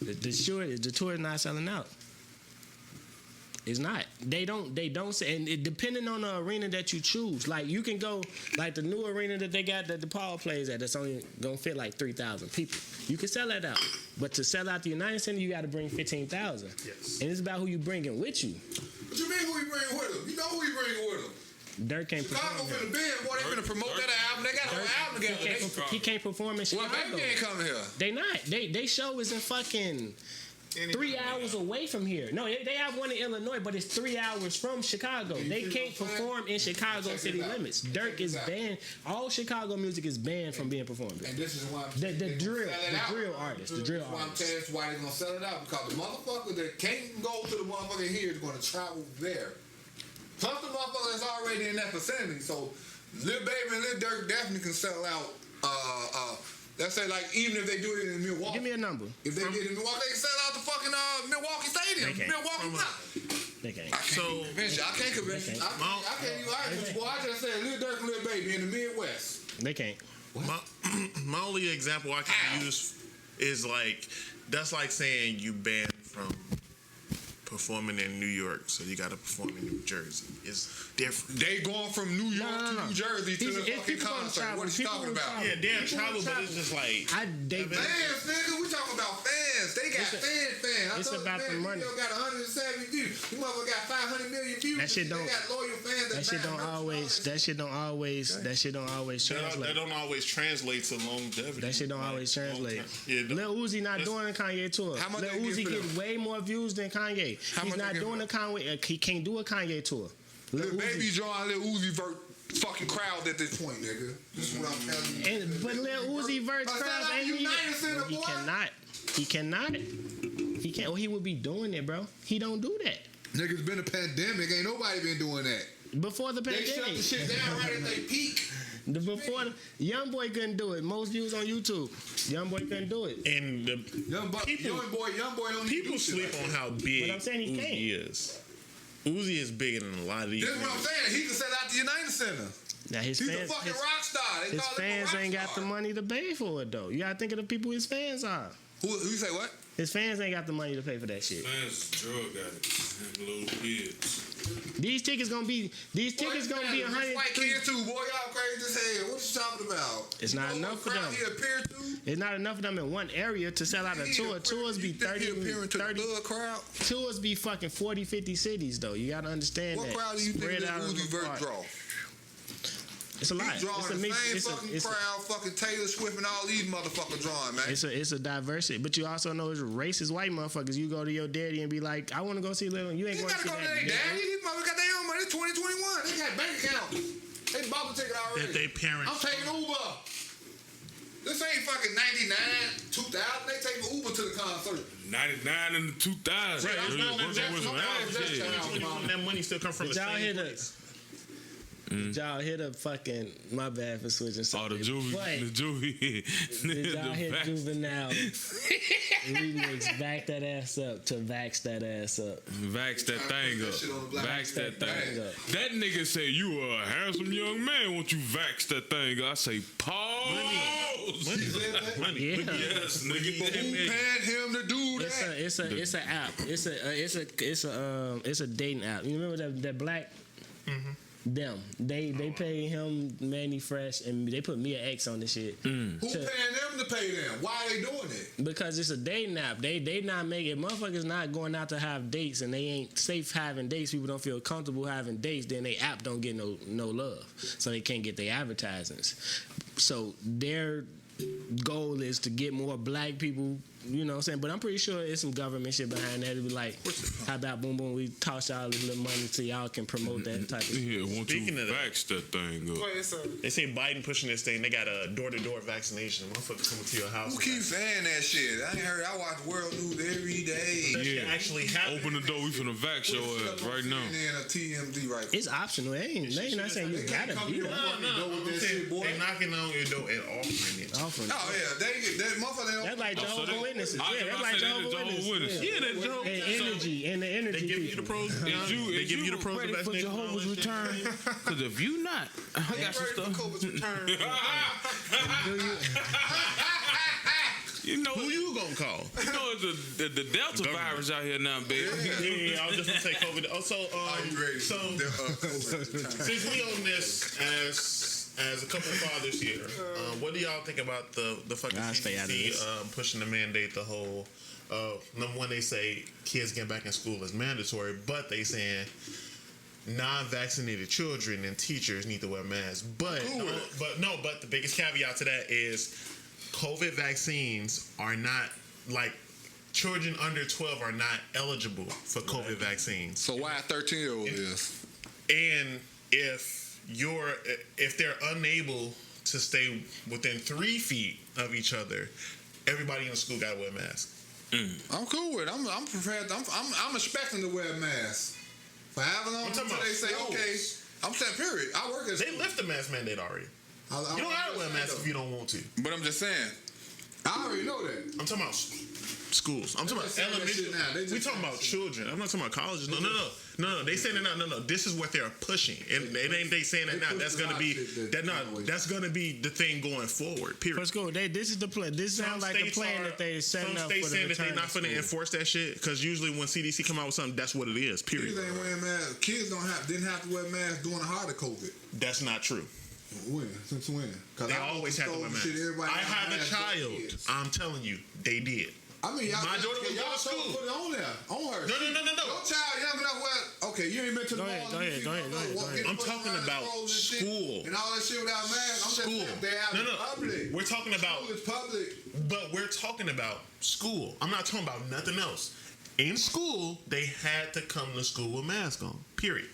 The tour is not selling out. It's not. They don't say, and it, depending on the arena that you choose, like you can go, like the new arena that they got that DePaul plays at, that's only gonna fit like 3,000 people. You can sell that out, but to sell out the United Center, you got to bring 15,000. Yes. And it's about who you bringing with you. What you mean who he bring with him? You know who he bring with him? Dirk can't Chicago perform. finna bend, boy. They finna promote that album. They got a whole album together. He can't perform in Well, Chicago. Baby ain't coming here. They not. They show is in fucking 3 hours away from here. No, they have one in Illinois, but it's 3 hours from Chicago. They can't perform in Chicago city limits. Dirk is banned. All Chicago music is banned from being performed. And this is why The drill artist. Why I'm telling you why they're gonna sell it out, because the motherfucker that can't go to the motherfucker here is gonna travel there. Plus the motherfucker is already in that vicinity, so Lil Baby and Lil Durk definitely can sell out. Let's say like even if they do it in Milwaukee. Give me a number. If they did it in Milwaukee, they can sell out the fucking Milwaukee Stadium. They can't. Milwaukee. They can't. I can't convince you. I can't convince you. I can't. Boy, I just said Lil Durk and Lil Baby in the Midwest. They can't. My only example I can use is like that's like saying you banned from performing in New York, so you got to perform in New Jersey. It's different. They going from New York to New Jersey to the fucking concert. What are you talking about? Yeah, damn travel, but it's just like Fans, nigga, we talking about fans. They got fans. It's about the money. They got 170 views. You motherfucker got 500 million views. That shit don't. They got loyal fans. That shit don't always. That shit don't always translate. That don't always translate to longevity. That shit don't always translate. Yeah, Lil Uzi not doing a Kanye tour. How much Lil they get Uzi for get them? way more views than Kanye. How He's much not they get doing for a Kanye. He can't do a Kanye tour. Lil Baby drawing Lil Uzi Vert fucking crowd at this point, nigga. This is what I'm telling you. But Lil Uzi verse crowds ain't United Center, even. He boy. cannot. He cannot. He can't. Well, he would be doing it, bro. He don't do that. Nigga's been a pandemic. Ain't nobody been doing that. Before the They shut pandemic. the shit down right at they peak. Young boy couldn't do it. Most views on YouTube. Young boy couldn't do it. And the Young boy don't people sleep on how big But I'm saying he Uzi is. Uzi is bigger than a lot of these. This is what I'm saying. He can sell out the United Center. Now his He's fans, a fucking rock star. They his call him a fans rock ain't got the star. money to pay for it though. You gotta think of the people his fans are. Who you say what? His fans ain't got the money to pay for that shit. Fans drug addicts and little kids. These tickets gonna be 100. White kids too, boy. Y'all crazy as hell. What you talking about? It's not enough for them. He appeared to. It's not enough of them in one area to sell out a tour. Tours be 30, appearing to the blood crowd. tours be fucking 40, 50 cities though. You gotta understand What that. crowd do you think Spread that out Uzi Vert apart. draw? It's a lot. He's drawing It's a the mix. same It's fucking a, it's a, crowd, fucking Taylor Swift and all these motherfuckers drawing, man. it's a diversity, but you also know it's racist white motherfuckers. You go to your daddy and be like, I want to go see Lil. You ain't You going to gotta see go to that. their nigga. daddy. These motherfuckers got their own money. It's 2021. They got bank accounts. They bought the ticket already. That they parents. I'm taking Uber. This ain't fucking 99, 2000. They taking Uber to the concert. 99 and the 2000. Right, I'm not- That money still come from Did the y'all same hear place. Did y'all hear the fucking? My bad for switching. Oh, the subject, juvie. but The juvie. did y'all hear Juvenile remix? Back that ass up to vax that ass up. Vax that thing That shit on the up. black. Vax that thing up. up. That nigga say you a handsome young man. Won't you vax that thing up? I say pause. Money. Yeah. Yes, nigga. Who paid him to do that? It's an app. It's a dating app. You remember that black? Them. They pay him Manny Fresh and they put Mia X on the shit. Who paying them to pay them? Why are they doing it? Because it's a dating app. They not making motherfuckers not going out to have dates and they ain't safe having dates. People don't feel comfortable having dates. Then they app don't get no love, so they can't get their advertisements. So goal is to get more black people. You know what I'm saying? But I'm pretty sure it's some government shit behind that. It'd be like, how about boom boom? We toss y'all this little money so y'all can promote that type of shit. Yeah, won't Speaking you of that- vax that thing up? Wait, so They say Biden pushing this thing. They got a door-to-door vaccination. Motherfuckers coming to your house. Who keeps saying that shit? I ain't heard. I watch World News every day. That shit Yeah. actually happened. Open the door, we finna vax your ass right now. And a TMZ right. It's optional. They ain't not saying you gotta come be here. that. No, with I'm that saying shit, boy. they knocking on your door and offering it. Offering. Oh yeah, that motherfucker. That's like So Jehovah's they- Witnesses. I was Yeah, that's about like to say Jehovah's Witnesses. Yeah, they Jehovah's And energy and the energy. They give you the people. pros. They give you the pros of ready for vaccination. Jehovah's return? Because if you not, I got some ready for stuff. COVID's return. You know, Who you gonna call? you know it's the Delta Government. virus out here now, baby. Yeah, I was just gonna say COVID. Also, you ready? so since we on this as a couple of fathers here, what do y'all think about the fucking I'll stay out of CDC this. pushing to mandate the whole? Number one, they say kids getting back in school is mandatory, but they saying non-vaccinated children and teachers need to wear masks. But the biggest caveat to that is COVID vaccines are not like children under 12 are not eligible for COVID vaccines. So why a 13-year-old is? And if they're unable to stay within 3 feet of each other, everybody in the school gotta wear a mask. I'm cool with it. I'm prepared. I'm expecting to wear a mask. For having on I'm talking until about they say, schools. okay, I'm saying, period. I work at They school. lift the mask mandate already. I You don't gotta wear a mask if you don't want to. But I'm just saying, I already know that. I'm talking about schools. I'm talking about just saying that elementary. shit now. They just We talking about children. I'm not talking about colleges. No. They saying it now. No. This is what they're pushing. It ain't they saying it now. That's gonna be that's gonna be the thing going forward. Period. Let's go. This is the plan. This sounds like the plan that they setting some up states for the saying that they're return not to going to school. enforce that shit because usually when CDC come out with something, that's what it is. Period. Kids ain't wearing masks. Kids didn't have to wear masks during the heart of COVID. That's not true. When? Since when? Because They always have to wear masks. I have a child. I'm telling you, they did. I mean, y'all, My daughter was y'all going to school. put it on there, on her. No. Your child young enough where, okay, you ain't been to the Go mall. ahead, go ahead. I'm talking about school. And all that shit without masks. I'm School. just saying they out in public. We're talking about, School is public. but we're talking about school. I'm not talking about nothing else. In school, they had to come to school with masks on. Period.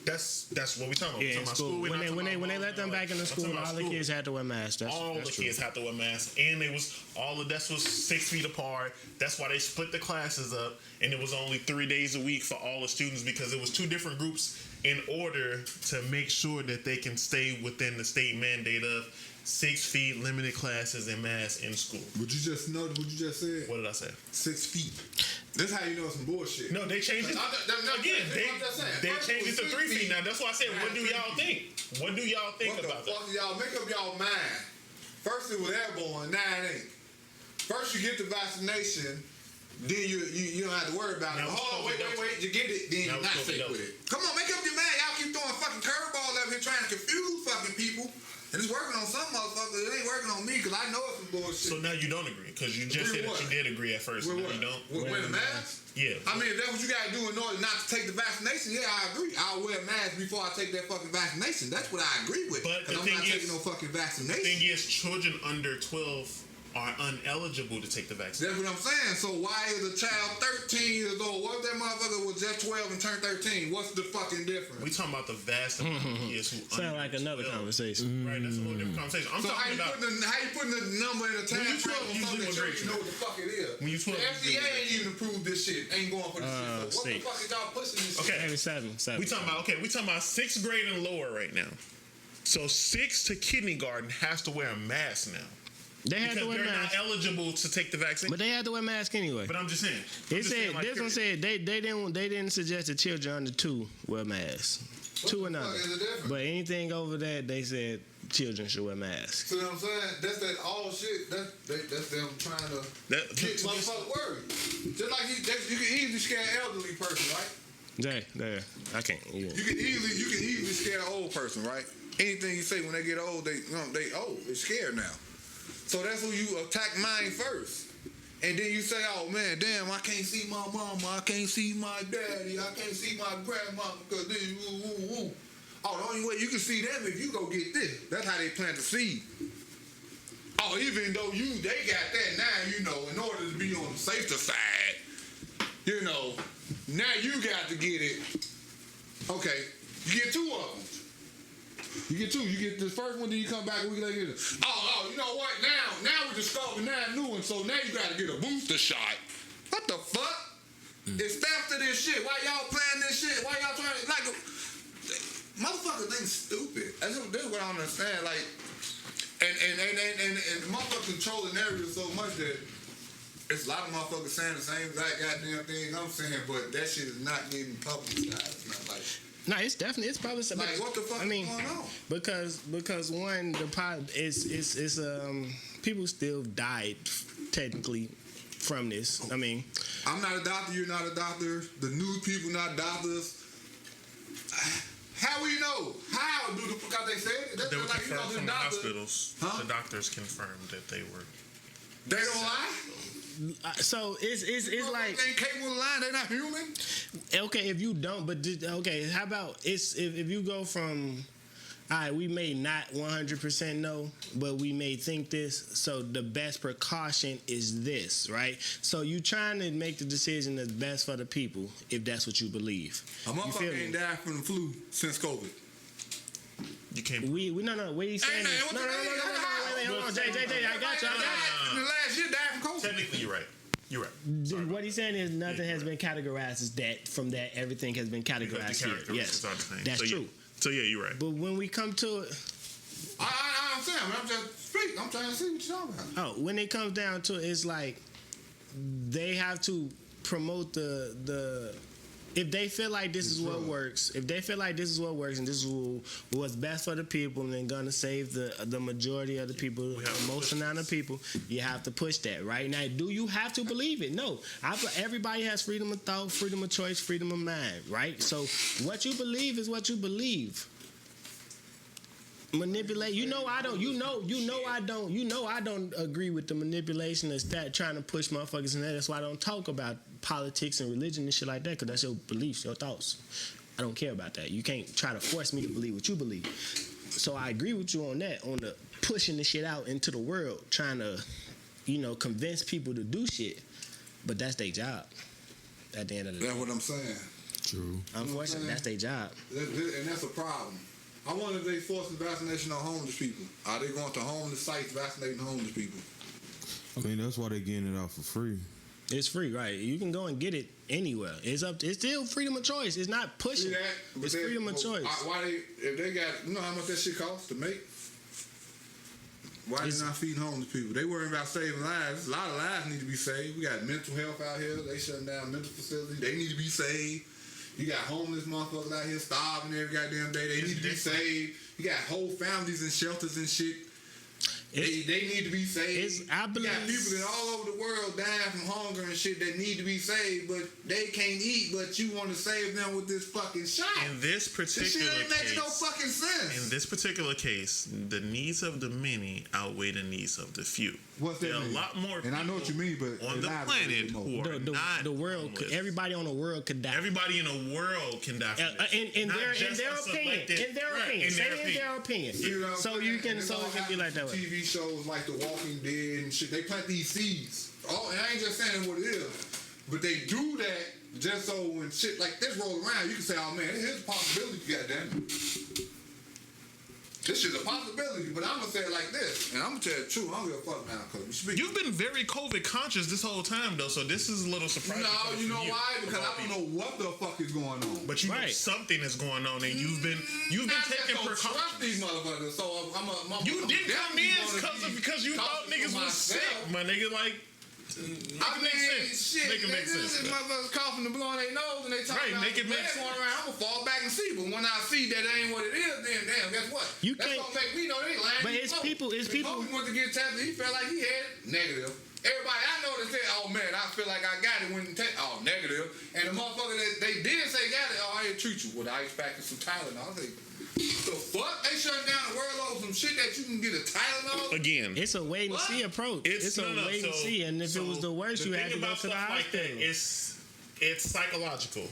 That's what we're talking about. Yeah, We're in talking about school. We're When not talking they about let them malls, back in the I'm school, talking about all the school. kids had to wear masks. That's true. Kids have to wear masks, and it was all the desks was 6 feet apart. That's why they split the classes up, and it was only 3 days a week for all the students because it was 2 different groups in order to make sure that they can stay within the state mandate of 6 feet, limited classes, and masks in school. Would you just know what you just said? What did I say? 6 feet. This how you know some bullshit. No, they changed it. Again, they changed it to 3 feet now. That's why I said, what do y'all think? What do y'all think What about the that? fuck, y'all make up y'all mind. First it was airborne, now it ain't. First you get the vaccination, then you don't have to worry about it. Now it's Oh, COVID wait, you get it, then Now you're it's not COVID safe Delta. with it. Come on, make up your mind. Y'all keep throwing fucking curveballs up here trying to confuse fucking people. And it's working on some motherfuckers. It ain't working on me because I know it's some bullshit. So now you don't agree because you just Agree said that what? you did agree at first. With Now what? you don't. With the mask? Yeah. I mean, if that's what you gotta do in order not to take the vaccination, yeah, I agree. I'll wear a mask before I take that fucking vaccination. That's what I agree with. But Because the I'm thing not is- taking no fucking The vaccination. thing is, children under 12 are uneligible to take the vaccine. That's what I'm saying. So why is a child 13 years old? What if that motherfucker was just 12 and turned 13? What's the fucking difference? We talking about the vast amount of kids who Sound like another 12. conversation. Right, that's a whole different conversation. I'm So talking about how you putting the number in a time you frame 12, on you something do that agree you know what the fuck it is? When you 12, the you FDA do ain't even approved this shit. Ain't going for this shit. So what the 6. fuck is y'all pushing this shit? Okay. Maybe 7. we talking about 6th grade and lower right now. So 6 to kindergarten has to wear a mask now They had because to wear they're masks, not eligible to take the vaccine. but they had to wear masks anyway. But I'm just saying. They said this one said they didn't suggest that children under 2 wear masks. 2 and the under. fuck is the difference? But anything over that, they said children should wear masks. See what I'm saying? That's that all shit. That's them trying to That- get motherfuckers worried. Just like you can easily scare an elderly person, right? There. I can't. Yeah. You can easily scare an old person, right? Anything you say when they get old, they old. They're scared now. So that's who you attack mine first. And then you say, oh man, damn, I can't see my mama, I can't see my daddy, I can't see my grandmama because then woo. Oh, the only way you can see them if you go get this. That's how they plant the seed. Oh, no, even though they got that now, you know, in order to be on the safer side, you know, now you got to get it. Okay, you get 2 of them. You get 2. You get the first one, then you come back a week later. Oh, you know what? Now we discovered 9 new ones, so now you got to get a booster shot. What the fuck? It's after this shit. Why y'all playing this shit? Why y'all trying to, like, motherfuckers think stupid. That's what I don't understand. Like, and motherfuckers control the narrative so much that it's a lot of motherfuckers saying the same exact goddamn thing I'm saying, but that shit is not getting publicized. It's not like. No, it's probably something. Like, what the fuck is going on? Because one, it's people still died technically from this. I mean, I'm not a doctor. You're not a doctor. The news people not doctors. How we know? How do because they said it? That's They were like, you know, confirmed from the hospitals. Huh? The doctors confirmed that they were. They don't lie. so it's like they ain't capable of lying. They're not human. okay if you don't, but okay, how about if you go from. All right, we may not 100% know, but we may think this. So the best precaution is this, right? So you trying to make the decision that's best for the people, if that's what you believe. A motherfucker ain't died from the flu since COVID. You can't. No. What he's saying is no. Wait, hold on, Jay, I got you. In the last year, died from COVID. Technically, you're right. You're right. What he's saying is nothing has been categorized as that. From that, everything has been categorized here. Yes, that's true. So yeah, you're right. But when we come to it, I understand. I'm just speaking. I'm trying to see what you're talking about. when it comes down to it, it's like they have to promote the if they feel like this is what works, and this is what's best for the people, and then gonna save the majority of the people, the most amount of people, you have to push that. Right now, do you have to believe it? No. Everybody has freedom of thought, freedom of choice, freedom of mind. Right. So what you believe is what you believe. Manipulate. I don't agree with the manipulation of that trying to push motherfuckers in there. That's why I don't talk about politics and religion and shit like that, because that's your beliefs, your thoughts. I don't care about that. You can't try to force me to believe what you believe. So I agree with you on that, on the pushing the shit out into the world, trying to, convince people to do shit. But that's their job at the end of the day. That's what I'm saying. True. Unfortunately, that's their job. And that's a problem. I wonder if they forcing vaccination on homeless people. Are they going to homeless sites vaccinating homeless people? I mean, that's why they getting it out for free. It's free, right? You can go and get it anywhere. It's still freedom of choice. It's not pushing. It's freedom of choice. If they got, how much that shit costs to make? Why they not feeding homeless people? They worrying about saving lives. A lot of lives need to be saved. We got mental health out here. They shutting down mental facilities. They need to be saved. You got homeless motherfuckers out here starving every goddamn day. They need to be saved. You got whole families in shelters and shit. They need to be saved. You got people that all over the world dying from hunger and shit that need to be saved, but they can't eat, but you want to save them with this fucking shot. In this particular this shit ain't case, making no fucking sense. In this particular case, the needs of the many outweigh the needs of the few. What's that there are mean? a lot more and I know what you mean, but on the planet who are not the world. homeless. Everybody on the world could die. Everybody in the world can die from this. In their opinion. You know, so it can be like that way. TV shows like The Walking Dead and shit, they plant these seeds. Oh, and I ain't just saying what it is, but they do that just so when shit like this roll around, you can say, "Oh man, here's a possibility." Goddamn it. This is a possibility, but I'm gonna say it like this, and I'm gonna tell you the truth. I don't give a fuck now, cause you've been very COVID conscious this whole time, though. So this is a little surprising. No, you know why? Because I don't know what the fuck is going on. But you know something is going on, and you've been taking precautions. Trust these motherfuckers. So you didn't come in because you thought niggas was sick, my nigga. Like. Make sense. Motherfuckers coughing and blowing their nose and they talking about the bad going around. I'm gonna fall back and see. But when I see that ain't what it is, then damn, guess what? That's gonna make me know they lying. But it's people. He went to get tested. He felt like he had it. Negative. Everybody I know that said, "Oh man, I feel like I got it." When oh, negative. And the motherfucker that they did say got it, oh, I didn't treat you with ice pack and some Tylenol. I say, the fuck? They shutting down the world over some shit that you can get a Tylenol? Again, it's a wait and see approach. It's a wait and see. And if it was the worst, you had to go to the hospital. Like it's psychological.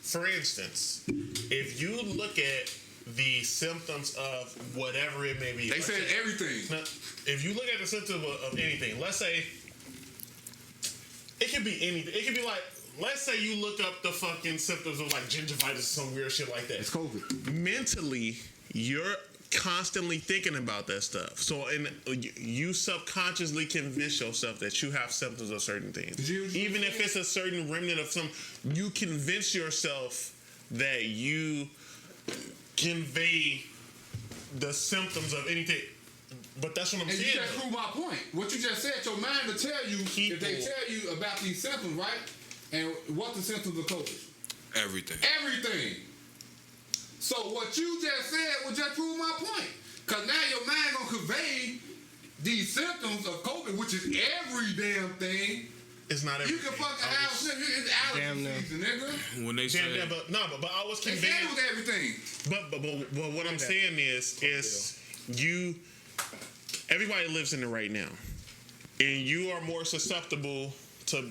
For instance, if you look at the symptoms of whatever it may be. They said everything. Now, if you look at the symptoms of anything, let's say it could be anything. It could be like, let's say you look up the fucking symptoms of like gingivitis or some weird shit like that. It's COVID. Mentally, you're constantly thinking about that stuff. So, you subconsciously convince yourself that you have symptoms of certain things. Even if it's a certain remnant of some, you convince yourself that you convey the symptoms of anything. But that's what I'm and saying. You just proved my point. What you just said, your mind will tell you if they tell you about these symptoms, right? And what's the symptoms of COVID? Everything. Everything. So what you just said would just prove my point. Because now your mind gonna convey these symptoms of COVID, which is every damn thing. It's not everything. You can fucking have symptoms. It's allergy season, nigga. When they say but I was They convinced. said it was everything. But what I'm saying is you. Everybody lives in it right now, and you are more susceptible to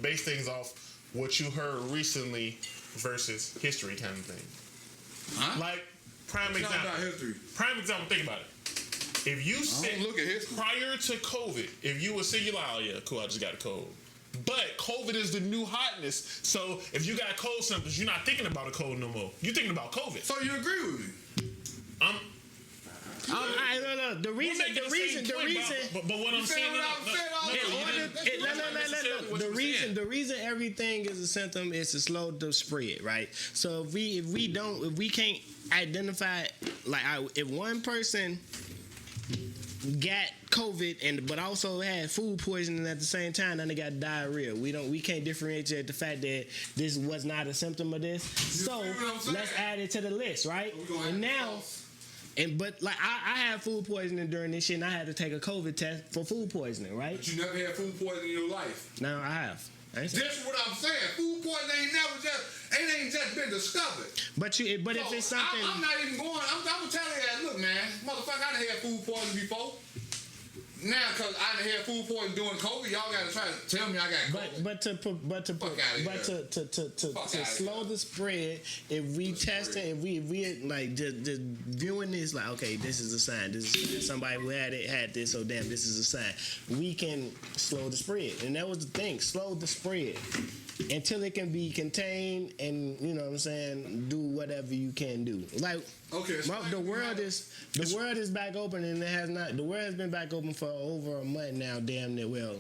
base things off what you heard recently versus history kind of thing. Huh? Like prime example. About history. Prime example. Think about it. If you said look at history. prior to COVID, if you would say you like, oh yeah, cool, I just got a cold. But COVID is the new hotness. So if you got cold symptoms, you're not thinking about a cold no more. You're thinking about COVID. So you agree with me? The reason. But what I'm saying, the reason everything is a symptom is to slow the spread, right? So if we can't identify, like, if one person got COVID but also had food poisoning at the same time, then they got diarrhea. We can't differentiate the fact that this was not a symptom of this. So let's add it to the list, right? And now. But like I had food poisoning during this shit, and I had to take a COVID test for food poisoning, right? But you never had food poisoning in your life. No, I have. That's what I'm saying. Food poisoning ain't just been discovered. But if it's something, I'm not even going. I'm telling you that. Look, man, motherfucker, I done had food poisoning before. Now, cause I done had food poisoning during COVID, y'all gotta try to tell me I got COVID. But to slow the spread, if we test it, if we like just viewing this, like, okay, this is a sign. This is somebody who had this, so damn, this is a sign. We can slow the spread, and that was the thing. Slow the spread until it can be contained, and you know what I'm saying, do whatever you can do. Like, okay, the world is back open, and it has not. The world has been back open for over a month now, damn near well,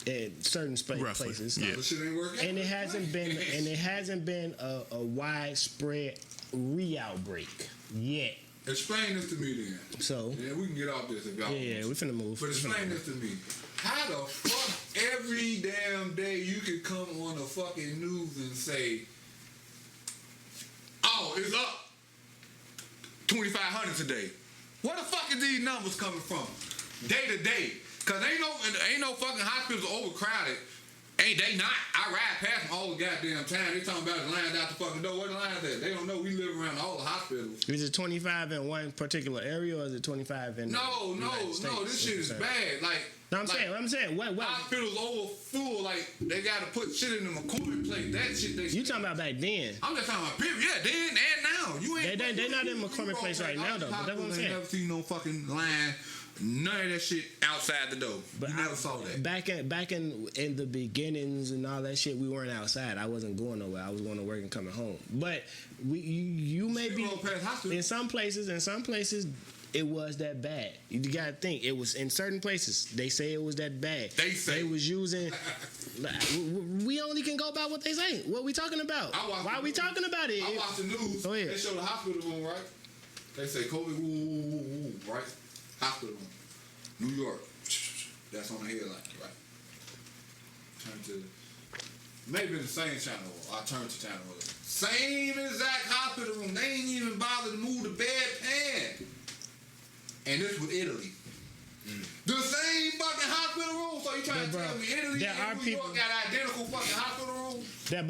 at certain places. Yeah. Shit ain't working. And it hasn't been a widespread re-outbreak yet. Explain this to me then. So yeah, we can get off this if y'all. Yeah, we finna move. But explain this to me. How the fuck every damn day you can come on the fucking news and say, oh, it's up 2,500 today. Where the fuck is these numbers coming from? Day to day. Cause ain't no fucking hospitals overcrowded. Ain't they not? I ride past them all the goddamn time. They talking about the lines out the fucking door. Where the lines at? They don't know we live around all the hospitals. Is it 25 in one particular area, or is it 25 in? No. This shit is bad. Like, no, I'm saying, what? Hospitals over full. Like, they got to put shit in the McCormick plate. That shit. You talking about back then? I'm just talking about period. Yeah, then and now. You ain't. They not in McCormick place right now though. But that's what I'm saying. Never seen no fucking line. None of that shit outside the door. But you never saw that. Back in the beginnings and all that shit, we weren't outside. I wasn't going nowhere. I was going to work and coming home. But you may be in some places. It was that bad. You gotta think. It was in certain places. They say it was that bad. They was using. We only can go by what they say. What we talking about? Why are we talking about it? I watch the news. Go ahead. They show the hospital room, right? They say COVID, woo, right? Hospital room. New York. That's on the headline, right? Turn to maybe the same channel. I turn to channel. Same exact hospital room. They ain't even bothered to move the bedpan. And this was Italy. The same fucking hospital room. So you trying to tell me Italy and New York got identical fucking hospital rooms? You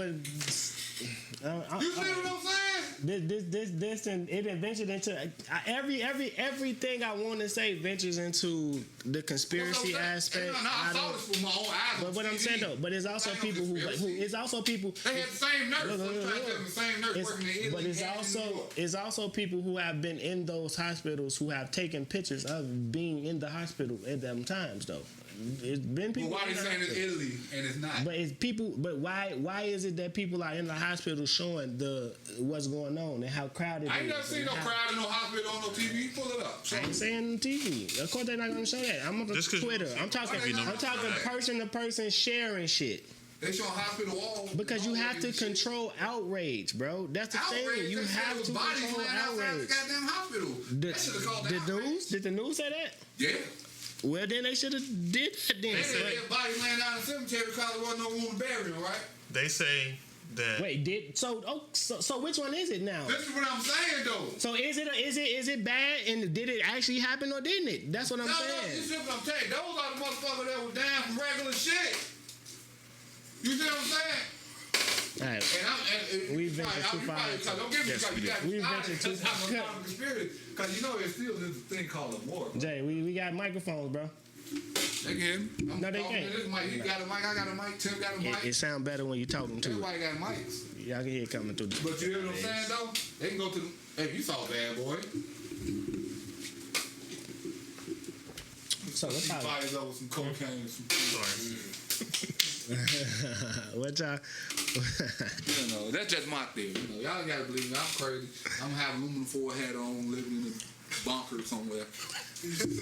see what I'm saying? This and it ventured into everything I want to say ventures into the conspiracy aspect. I saw this with my own eyes. But what I'm saying though, but it's also people who it's also people. They had the same nurse. The same nurse working in Italy. But it's also people who have been in those hospitals who have taken pictures of being in the hospital at them times though. It's been people. But why are they saying it's Italy and it's not? But it's people. But why is it that people are in the hospital showing what's going on and how crowded? I ain't never seen no crowd in no hospital on no TV. Pull it up. I ain't saying TV. Of course they're not gonna show that. I'm on Twitter. I'm talking person to person sharing shit. They showing hospital walls. Because you have to control outrage, bro. That's the thing. You have to control outrage. Goddamn hospital. Did the news say that? Yeah. Well, then they should have did that then. They said their body laying down in the cemetery because there wasn't no room to bury them, right? They say that. Wait, so which one is it now? This is what I'm saying though. So is it bad and did it actually happen or didn't it? That's what I'm saying. No, this is what I'm saying. Those are the motherfuckers that was down from regular shit. You see what I'm saying? All right. We ventured too far. Don't give me we ventured too far. Because you know there's still this thing called a morgue. Jay, we got microphones, bro. They can hear me. No, they can't. This mic. You got a mic. I got a mic. Tim got a mic. It sounds better when you talking to it. Everybody got mics. Y'all can hear it coming through. But you hear what I'm saying though? They can go to the. Hey, you saw Bad Boy. So what's bodies over some cocaine and some. Sorry. What y'all? You know, that's just my theory. You know, y'all gotta believe me. I'm crazy. I'm gonna have aluminum foil hat on, living in a bunker somewhere.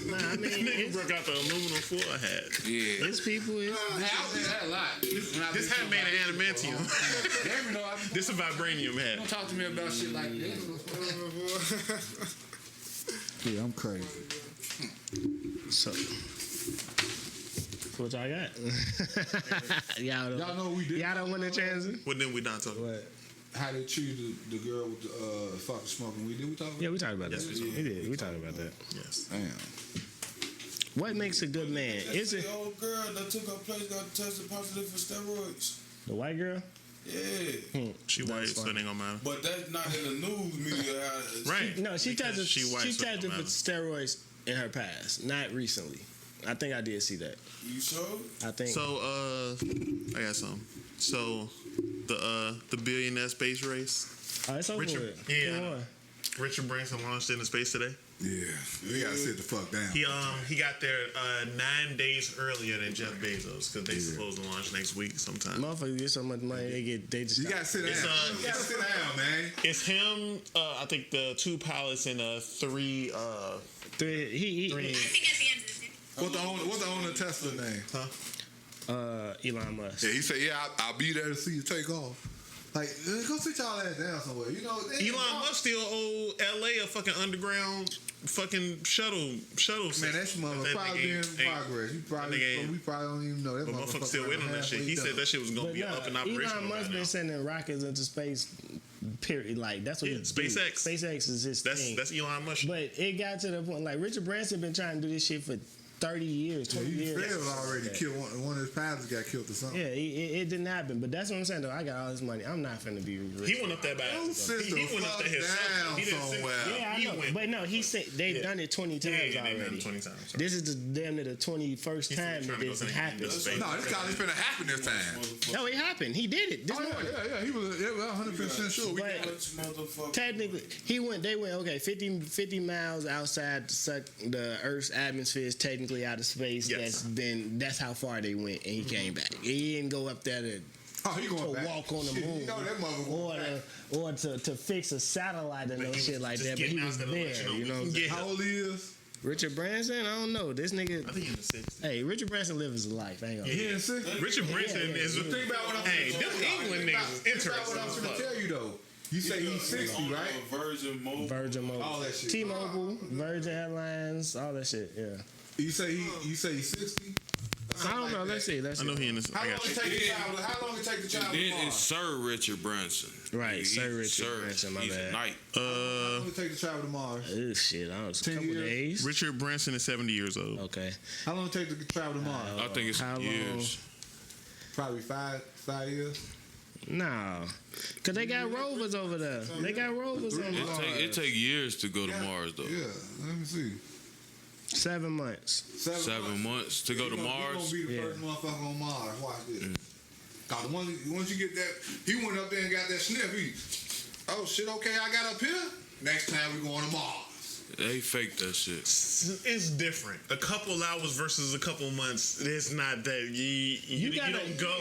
Nah, I mean, Nigga broke out the aluminum foil hat. Yeah. It's people. I do that a lot. This hat made of adamantium. This is a vibranium hat. Don't talk to me about shit like this. Yeah, I'm crazy. So what y'all got? y'all know we did. Y'all don't want to transit? What then we not talking about? How they treated the girl with the fucking smoking weed. Did we talk about that? Yeah, we talked about that. We did. We talked about that. Yes. Damn. What makes a good man? Is it the old girl that took her place got tested positive for steroids? the white girl? Yeah. She white, so it ain't gonna matter. But that's not in the news media. Right. No, she Because tested. she white, She so it tested don't for matter. steroids in her past, not recently. I think I did see that. You sure? I think. So I got some. So the billionaire space race. Oh, it's over Richard- with. yeah. Come on. Richard Branson launched into space today. Yeah. We gotta sit the fuck down. He got there 9 days earlier than Jeff Bezos because they supposed to launch next week sometime. Motherfuckers get so much money, they just. You gotta sit down. You gotta sit down, man. It's him. I think the 2 pilots and 3. He I think at the end of this year. What's the owner of Tesla name? Elon Musk. Yeah, he said, "Yeah, I'll be there to see you take off." Like, go sit y'all ass down somewhere. You know, Elon Musk still owe LA a fucking underground fucking shuttle. Man, that motherfucker probably been in progress. We probably don't even know that But motherfucker still waiting on that shit. He said that shit was gonna be up and operational. Elon Musk been sending rockets into space. Period. Like that's what he's doing. SpaceX. SpaceX is his thing. That's Elon Musk. But it got to the point like Richard Branson been trying to do this shit for 30 years, 20 years. He failed already. Killed one of his pilots got killed or something. Yeah, it didn't happen. But that's what I'm saying though. I got all this money. I'm not finna be rich. He went up that bad. Don't sit He went up the there himself. fuck He didn't down sit- somewhere. Yeah, I know. But no, he said they've done it 20 times they've done already. it 20 times. This is damn near the 21st He's time trying that to go this to happened. the space. No, this college finna happen this time. No, it happened. He did it. This morning. Yeah, he was 100% sure. But technically, they went, okay, 50 miles outside the Earth's atmosphere is technically out of space. Yes. That's how far they went, and he came back. He didn't go up there to he going back. walk on the moon, You know that motherfucker or to fix a satellite or no he shit was like just that. But he getting was out there to let there. you know You know what I'm we saying? can How old he is? Richard Branson, I don't know. This nigga. I think he's in the 60s. Hey, Richard Branson lives his life. I ain't gonna. He in 60? Richard Branson is. Think about what I'm Hey, saying. them England niggas is Think about what interesting I'm as gonna fuck. tell you though. You say he's 60, right? Virgin Mobile. Virgin Mobile, All that shit. T-Mobile, Virgin Airlines, all that shit. Yeah. You say he's 60? I don't know. Let's see. I know he in this. How I long got it you. take to travel? How long it take to travel to Then Mars? it's Sir Richard Branson. Right, He's Sir Richard Branson, my he's bad. a knight. How long it take to travel to Mars? Oh shit, I was a 10 couple years? days. Richard Branson is 70 years old. Okay. How long it take to travel to Mars? I think it's How long? years. Probably five years. No, cause they got rovers over there. They got rovers on Mars. It take years to go to Mars though. Yeah, let me see. 7 months. 7 months to go to Mars. He gonna be the first motherfucker on Mars. Watch this. Cause once you get that, he went up there and got that sniff. Oh shit, okay, I got up here. Next time we going to Mars. They fake that shit. It's different. A couple hours versus a couple months. It's not that you don't go.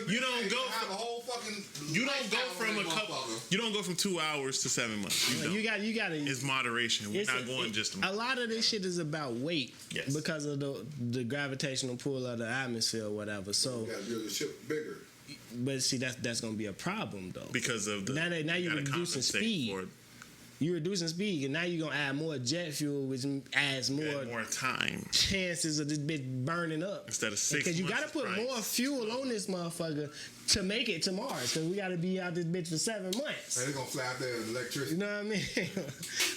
You don't go. Have a whole fucking. You don't go from a couple. You don't go from 2 hours to 7 months. You got. It's moderation. We're not going just a lot of this shit is about weight. Yes. Because of the gravitational pull of the atmosphere or whatever. So You gotta build the ship bigger. but see that's gonna be a problem though. because of the. Now you're gotta reducing compensate speed. for it. You're reducing speed, and now you're gonna add more jet fuel, which adds more time chances of this bitch burning up. Instead of 6 because you months gotta put price. more fuel on this motherfucker to make it to Mars. Because we gotta be out this bitch for 7 months. They're gonna fly out there with electricity. You know what I mean?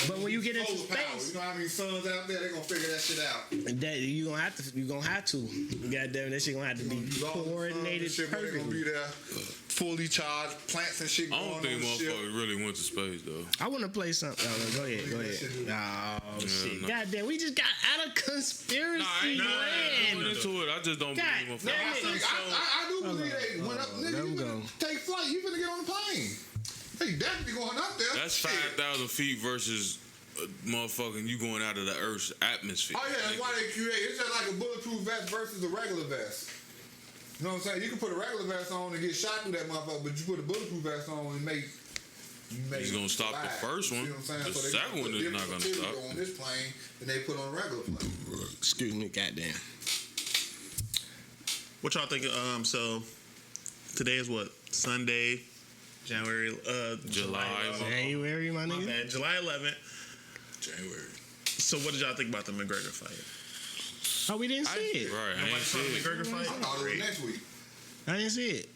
But when you get into Solar power. space, You know how many suns out there? They're gonna figure that shit out. that you gonna have to. Goddamn, that shit gonna have to be Use all the sun and coordinated shit, but they gonna be perfectly. there, fully charged, plants and shit I going don't on think the ship. motherfuckers really went to space though. I want to play something. Oh, go ahead. Oh shit! no. Goddamn, we just got out of conspiracy Going land. into it, I just don't God believe damn motherfuckers. it. I do believe they went up. let Nigga, 'em you go. finna take flight. You finna get on the plane. They definitely going up there. That's Shit. 5,000 feet versus motherfucking you going out of the Earth's atmosphere. Oh yeah, that's why they create. It's just like a bulletproof vest versus a regular vest. You know what I'm saying? You can put a regular vest on and get shot through that motherfucker, but you put a bulletproof vest on and make. He's gonna stop the first one. You know what I'm saying? The So they second put one is different not gonna material stop. on this plane than they put on a regular plane. Excuse me, goddamn. What y'all think? So today is what? Sunday, January, July. January, my My nigga. bad. July 11th. January. So what did y'all think about the McGregor fight? Oh, we didn't see it. Right, I Nobody ain't saw the see it. McGregor fight? I thought it was next week. I didn't see it.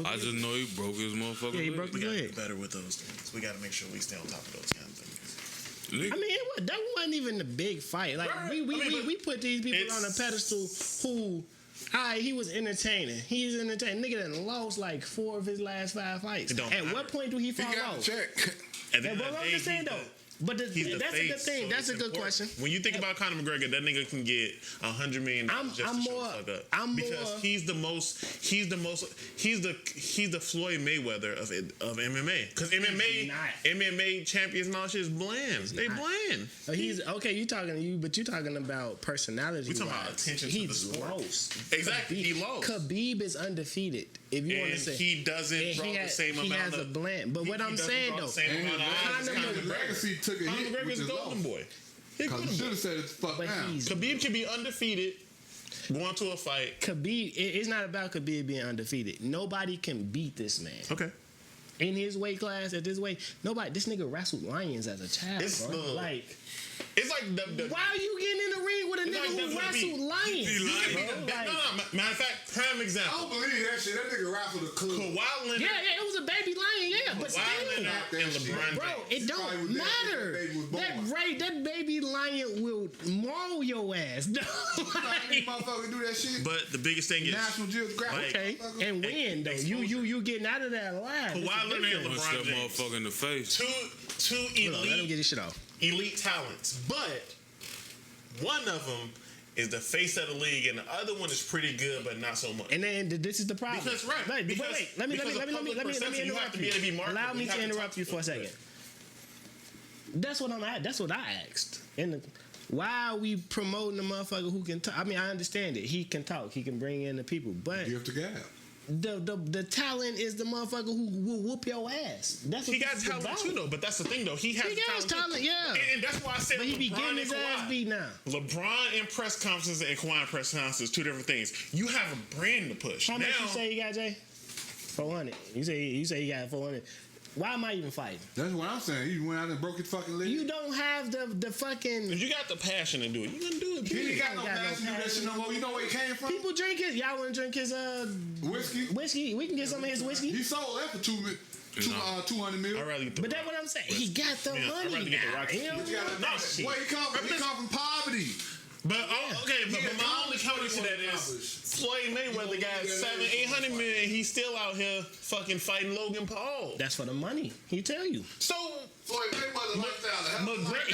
I just know he broke his motherfucking Yeah, he leg. broke We his gotta leg. get better with those things. We gotta make sure we stay on top of those kind of things. I mean, that wasn't even the big fight. Like Right. we put these people it's- on a pedestal who, alright, he was entertaining. He's entertaining. Nigga done lost like 4 of his last 5 fights. It don't At matter. what point do he He fall got off? the check. At the Yeah, end but of the I'm day, just saying he's though. the- But He's the that's a face, good thing. so That's a it's good important. question. When you think about Conor McGregor, that nigga can get $100 million just to shut the fuck up. Because he's the Floyd Mayweather of MMA. Because MMA champions and all shit is bland. They bland. He's okay. You talking about personality? We talking about attention to the He's sport. lost. Exactly, he lost. Khabib is undefeated. If you want to And say he doesn't draw the same he amount has a of blend. But what I'm saying though, Conor McGregor took a Conor hit, McGregor's which a is golden low. boy. He's a Cause you golden should boy. have said it's fucked but down. he's Khabib can be undefeated, going to a fight. Khabib. It's not about Khabib being undefeated. Nobody can beat this man. Okay. In his weight class, at this weight, nobody. This nigga wrestled lions as a child, It's bro. the- Like, It's like the why are you getting in the ring with a It's nigga like who WWE. wrestled lions? You can be bro? the Like, no. Matter of fact, prime I don't example. believe that shit. That nigga wrestled a club. Kawhi Leonard. yeah, it was a baby lion, yeah, but Kawhi still. Leonard and LeBron Bro, James. it Probably don't was dead when matter. that baby was born. That baby lion will maul your ass. Any motherfucker do that shit. But the biggest thing is National Geographic. like, Okay, and win though. You getting out of that alive. Kawhi Leonard and Punch LeBron that James. motherfucker in the face. Two Hold on, let him elite get his shit off. elite talents, but one of them is the face of the league, and the other one is pretty good, but not so much. And then this is the problem. Because, right, Wait, because- let me because of public perception, you have interrupt to be able to be marketable. Allow me You have to to interrupt talk you for a second. That's what I asked. And why are we promoting the motherfucker who can talk? I mean, I understand it. He can talk. He can bring in the people, but Give the gap. the talent is the motherfucker who will whoop your ass. That's what He got this is talent about. too, though. But that's the thing, though. He has got talent, yeah. And that's why I said But he be LeBron getting and his ass Kawhi. beat now. LeBron in press conferences and Kawhi in press conferences, two different things. You have a brand to push. How now, much you say you got, Jay? 400. You say you got 400. Why am I even fighting? That's what I'm saying. He went out and broke his fucking leg. You don't have the fucking. if you got the passion to do it, you can do it. He ain't Period. got no passion to do that shit no more. You know where he came from? People drink it. Y'all want to drink his Whiskey. whiskey? We can get some of his whiskey. He sold that for 200 mil. I'd rather get the But that's what I'm saying. He got the Yeah, I'd money rather get the now. Rocky. You know? But you gotta- No, shit. Where he come from? He come from poverty. But okay, but my only counter to that is Floyd Mayweather got 700-800 million. He's still out here fucking fighting Logan Paul. That's for the money. He tell you. So Floyd Mayweather lifestyle.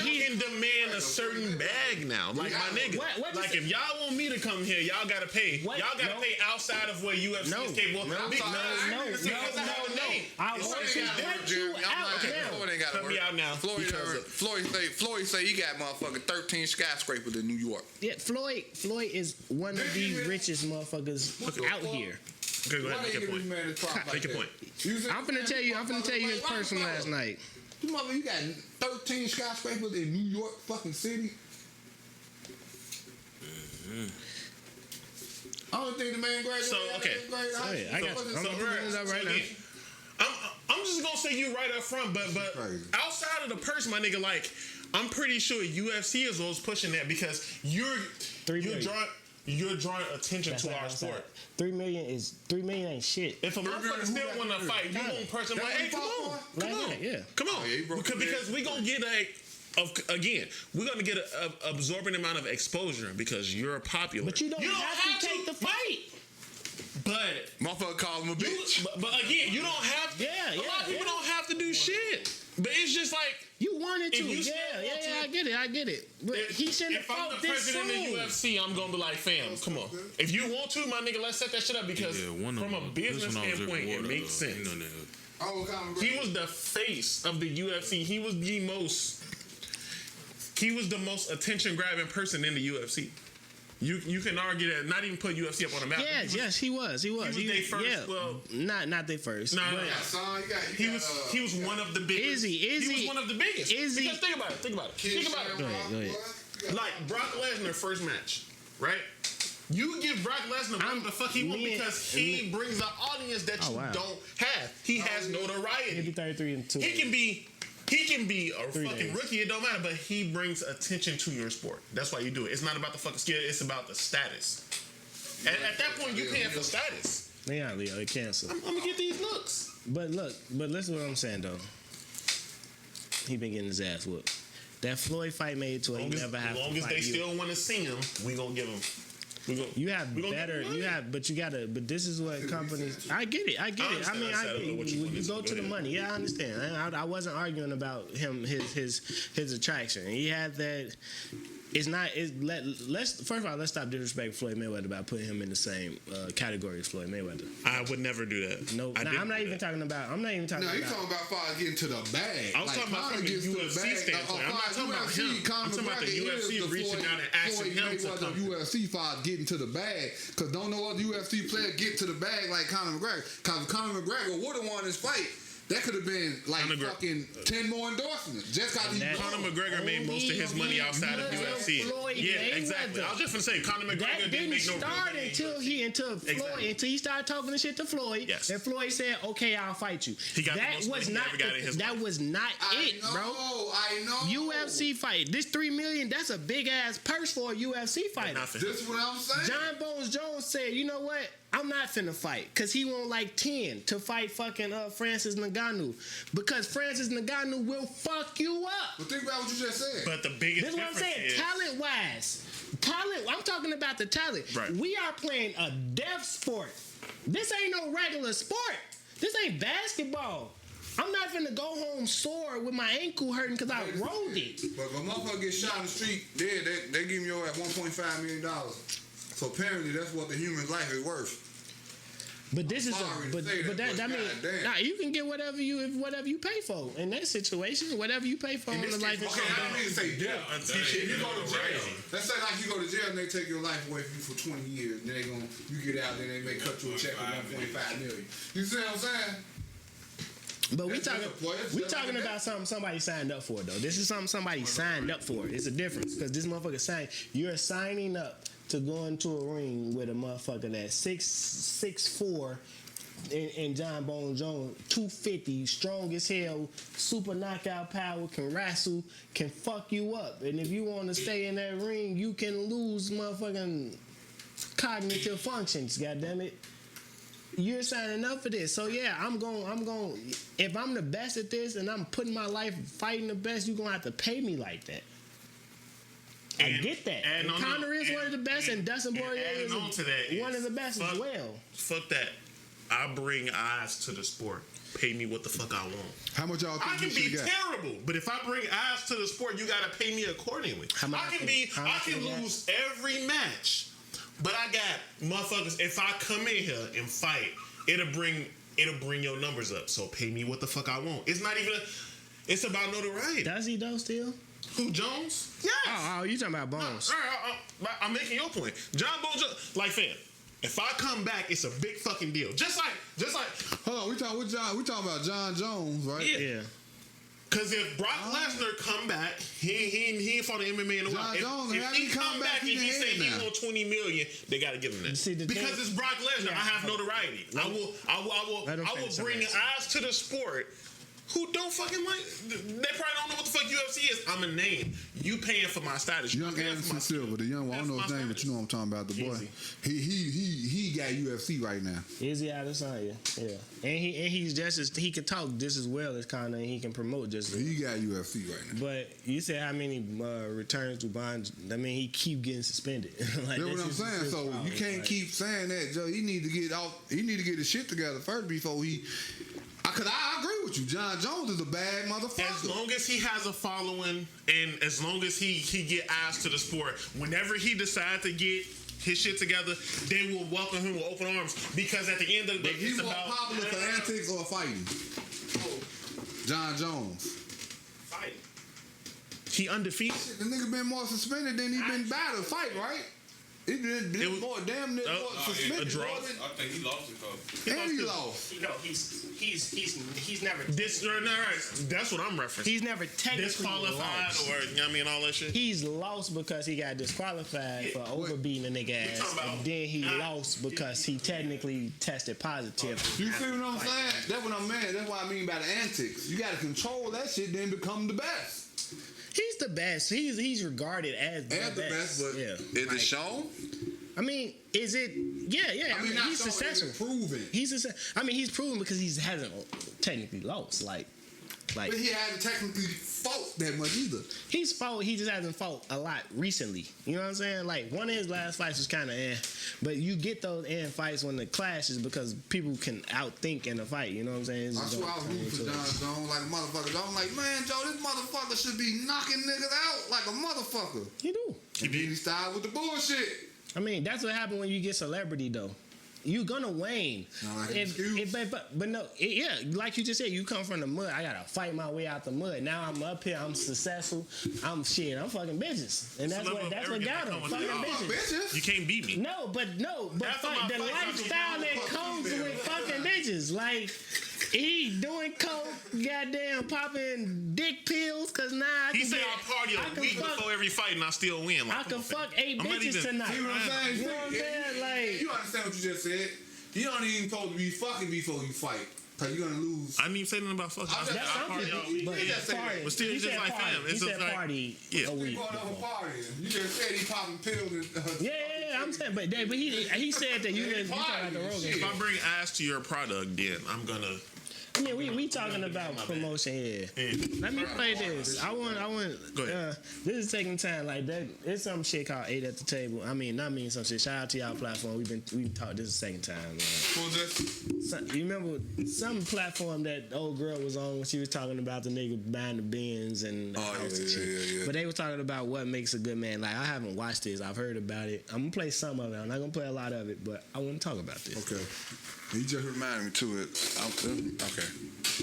he can demand a certain bag now. Like my nigga. What like if y'all want me to come here, y'all gotta pay. What? Y'all gotta pay outside of what UFC is capable. No. I want to cut you out now. Floyd ain't got Cut me out now. Floyd say he got motherfucking 13 skyscrapers in New York. Yeah, Floyd is one of the richest motherfuckers out here. Okay, go ahead. Make your point. Make your point. I'm finna tell you his person last night. You mother, you got 13 skyscrapers in New York fucking city. I don't think the man graduated. So, okay. I got you. I'm putting it up right now. I'm just gonna say you right up front, but outside of the purse, my nigga, like I'm pretty sure UFC is always pushing that because you're drawing attention to our sport. 3 million ain't shit. If a motherfucker still want to fight, you want person like, hey, come on. Come on, because we gonna get we're gonna get an absorbent amount of exposure because you're popular. But you don't have to take the fight. But motherfucker call him a bitch. But again, you don't have. A lot of people don't have to do shit. But it's just like you wanted to. I get it. But he shouldn't have fought this soon. If I'm the president of UFC, I'm gonna be like, fam, come on. If you want to, my nigga, let's set that shit up because from a business standpoint, it makes sense. He was the face of the UFC. He was the most attention grabbing person in the UFC. You can argue that not even put UFC up on the map. Yes, he was. He was their first. Yeah, well, not their first. No. He was one of the biggest. He was one of the biggest. Because think about it. Go ahead. Like Brock Lesnar first match, right? You give Brock Lesnar whatever the fuck he wants because he brings an audience that you don't have. He has notoriety. He'll be 33-2. He can be a fucking rookie, it don't matter, but he brings attention to your sport. That's why you do it. It's not about the fucking skill, it's about the status. And at that point, you paying for status. Yeah, Leo, they cancel. I'm gonna get these looks. But listen to what I'm saying, though. He been getting his ass whooped. That Floyd fight made to he never have to fight. As long as they still want to see him, we gonna give him. But this is what companies. I get it. I mean, you go to the money. Yeah, I understand. I wasn't arguing about him, his attraction. He had that. First of all, let's stop disrespecting Floyd Mayweather by putting him in the same category as Floyd Mayweather. I would never do that. No, I'm not even talking about. No, you're talking about far getting to the bag. I was talking about from the UFC standpoint. I'm not talking about him. I'm talking about the UFC reaching out and asking him to come. UFC fight getting to the bag because don't know other UFC player get to the bag like Conor McGregor. Because Conor McGregor would have won this fight. That could have been like fucking 10 more endorsements. Just got Conor McGregor made most of his money outside of UFC. Yeah, exactly. I was just gonna say Conor McGregor didn't make no start until he started talking the shit to Floyd. Yes. And Floyd said, "Okay, I'll fight you." He got that was not it, bro. I know. UFC fight. This $3 million. That's a big ass purse for a UFC fighter. This is what I'm saying. John Bones Jones said, "You know what? I'm not finna fight because he want like 10 to fight fucking Francis Ngannou because Francis Ngannou will fuck you up." But think about what you just said. But the biggest this is what I'm saying. Talent. I'm talking about the talent. Right. We are playing a deaf sport. This ain't no regular sport. This ain't basketball. I'm not finna go home sore with my ankle hurting because I rolled it. But if a motherfucker gets shot in the street, they give you at $1.5 million. So apparently that's what the human life is worth. But this is you can get whatever you pay for in that situation. Whatever you pay for in the life. Okay, I don't mean to say death. If you go to jail, let's say like you go to jail and they take your life away from you for 20 years, and then you get out, then they may cut you a check for $1.5 million. You see what I'm saying? But we talking about something somebody signed up for though. This is something somebody signed up for. It's a difference because this motherfucker you're signing up to go into a ring with a motherfucker that's 6'4" and John Bones Jones, 250, strong as hell, super knockout power, can wrestle, can fuck you up. And if you want to stay in that ring, you can lose motherfucking cognitive functions, goddammit. You're signing up for this. So yeah, I'm going if I'm the best at this and I'm putting my life fighting the best, you're gonna have to pay me like that. I get that. And Conor is one of the best, and Dustin Poirier is one of the best as well. Fuck that. I bring eyes to the sport. Pay me what the fuck I want. How much y'all think I can be terrible, but if I bring eyes to the sport, you gotta pay me accordingly. I can lose every match, but I got motherfuckers. If I come in here and fight, it'll bring your numbers up. So pay me what the fuck I want. It's not even. It's about notoriety. Does he though still? Who, Jones? Yes. Oh, you talking about Bones? I'm making your point. John Bones, like, fam. If I come back, it's a big fucking deal. Just like. Hold on, we talking about John Jones, right? Yeah. Cause if Brock Lesnar come back, he ain't fought the MMA in a while. If he come back and he say he want $20 million, they gotta give him that. Because it's Brock Lesnar, I have notoriety. I will bring eyes to the sport. Who don't fucking like? They probably don't know what the fuck UFC is. I'm a name. You paying for my status. Young Anderson Silva, the young one. I don't know his name, but you know what I'm talking about. The boy. He got UFC right now. Is he out of sign? Yeah. And he's just as he can talk just as well as Conor, and he can promote just as well. He got UFC right now. But you said how many returns to bonds? I mean, he keep getting suspended. Like, that's what I'm saying. So you can't keep saying that, Joe. He need to get out. He need to get his shit together first before he. Cause I agree with you. John Jones is a bad motherfucker. As long as he has a following, and as long as he get eyes to the sport, whenever he decides to get his shit together, they will welcome him with open arms. Because at the end of the day, he's more popular for antics or fighting. John Jones. Fighting. He undefeated. Shit, the nigga been more suspended than he been battled. Fight, right? It was more damn near suspended. A draw. I think he lost it though. And he lost. No, he's never Right. That's what I'm referencing. He's never technically disqualified lost. or you know what I mean, all that shit. He's lost because he got disqualified for overbeating a nigga ass, and then he lost because he technically tested positive. You see what I'm saying? That's what I'm saying. That's what I mean by the antics. You got to control that shit, then become the best. He's the best. He's regarded as the best. But is it shown? I mean, is it? Yeah. I mean, he's successful. Proven. He's proven because he hasn't technically lost. Like. But he hasn't technically fought that much either. He's fought. He just hasn't fought a lot recently. You know what I'm saying? Like one of his last fights was kind of but you get those fights when the clashes because people can outthink in a fight. You know what I'm saying? That's why I was rooting for John Jones like a motherfucker. I'm like, man, Joe, this motherfucker should be knocking niggas out like a motherfucker. You do. And then he started with the bullshit. I mean, that's what happened when you get celebrity, though. You're gonna wane. But no, like you just said, you come from the mud. I gotta fight my way out the mud. Now I'm up here. I'm successful. I'm fucking bitches, and that's what got him. Fucking bitches. You can't beat me. No, but the lifestyle that comes with fucking bitches, like. He doing coke, goddamn popping dick pills, cause now I he said I party a week before every fight and I still win. Like, I can fuck 8 bitches tonight. You know what I'm saying? You know what I'm saying? Like, you understand what you just said? You don't even supposed to be fucking before you fight. Cause you're gonna lose. I didn't even say nothing about fucking. That's something. But still, it's just like fam. He said party a week. You just said he popping pills. Yeah, I'm saying, but he said that you talking about the Rogan. If I bring ass to your product, then I'm gonna. I mean, we talking about promotion here. Let me play this. I want. Go ahead. This is taking time. Like that. It's some shit called 8 at the Table. I mean, not mean some shit. Shout out to y'all platform. We talked this is the second time. You remember some platform that the old girl was on when she was talking about the nigga buying the Benz and the house and shit. Yeah. But they were talking about what makes a good man. Like I haven't watched this. I've heard about it. I'm gonna play some of it. I'm not gonna play a lot of it, but I want to talk about this. Okay. You just reminded me to it. Okay.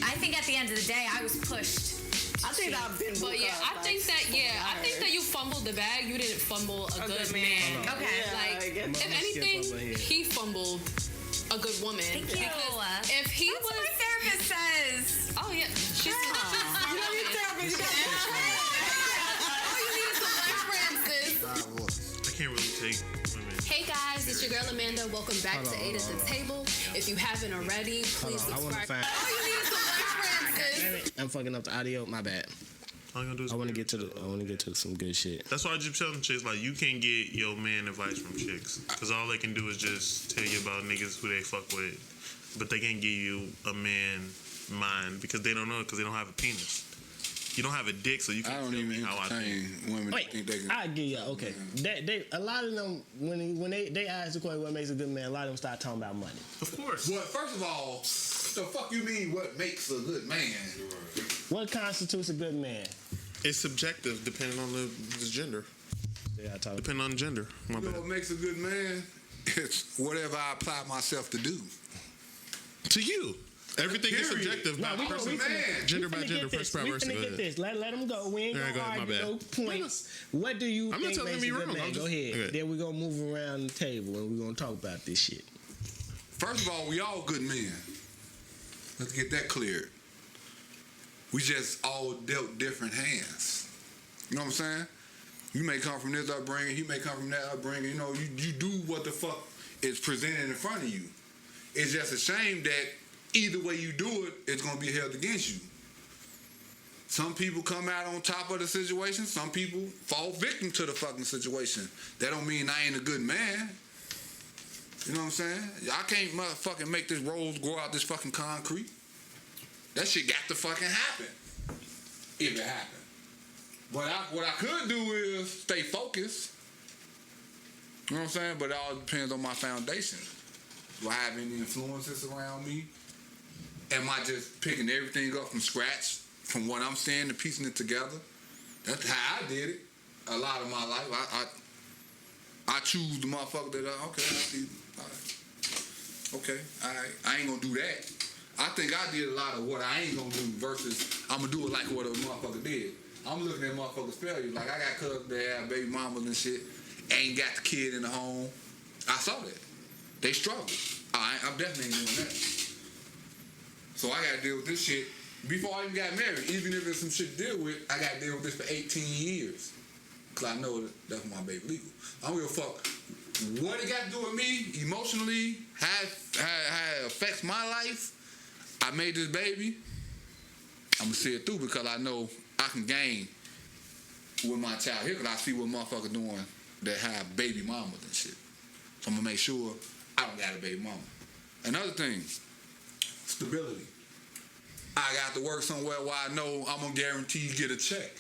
I think at the end of the day, I was pushed. I think I've been. But yeah, I think that you fumbled the bag. You didn't fumble a good man. Okay. Yeah, like if anything, he fumbled a good woman. Thank you. If he That's was, what my therapist says. oh yeah, she's You know your therapist. All you need is some references. I can't really take. Hey guys, it's your girl Amanda. Welcome back to 8 at the Table. If you haven't already, please subscribe. All you need is some references. I'm fucking up the audio. My bad. All you gonna do is I want to get to some good shit. That's why I just tell them chicks like you can't get your man advice from chicks because all they can do is just tell you about niggas who they fuck with, but they can't give you a man mind because they don't know because they don't have a penis. You don't have a dick, so you can. I don't even entertain women that think they can. I get you. Okay, they a lot of them when they ask the question what makes a good man, a lot of them start talking about money. Of course. Well, first of all, the fuck you mean? What makes a good man? What constitutes a good man? It's subjective, depending on the gender. Depending on the gender. You know what makes a good man? It's whatever I apply myself to do. To you. Everything is subjective by person. Gender by gender, this. person by person. We finna get this. Let them go. We ain't gonna argue no points. What do you think makes a good man? Go ahead. Okay. Then we're gonna move around the table and we're gonna talk about this shit. First of all, we all good men. Let's get that cleared. We just all dealt different hands. You know what I'm saying? You may come from this upbringing, he may come from that upbringing. You know, you do what the fuck is presented in front of you. It's just a shame that either way you do it, it's gonna be held against you. Some people come out on top of the situation. Some people fall victim to the fucking situation. That don't mean I ain't a good man. You know what I'm saying? I can't motherfucking make this rose grow out this fucking concrete. That shit got to fucking happen. If it happened. But what I could do is stay focused. You know what I'm saying? But it all depends on my foundation. Do I have any influences around me? Am I just picking everything up from scratch, from what I'm saying and piecing it together? That's how I did it. A lot of my life, I choose the motherfucker that okay, I see. All right. Okay, all right. I ain't gonna do that. I think I did a lot of what I ain't gonna do versus I'm gonna do it like what a motherfucker did. I'm looking at motherfuckers failure. Like I got cousins that have baby mamas and shit, ain't got the kid in the home. I saw that. They struggle. I'm definitely ain't doing that. So I gotta deal with this shit before I even got married. Even if there's some shit to deal with, I gotta deal with this for 18 years. Cause I know that's my baby legal. I don't give a fuck what it got to do with me emotionally, how it affects my life. I made this baby. I'm gonna see it through because I know I can gain with my child here. Cause I see what motherfuckers doing that have baby mamas and shit. So I'm gonna make sure I don't got a baby mama. Another thing, stability. I got to work somewhere where I know I'm gonna guarantee get a check.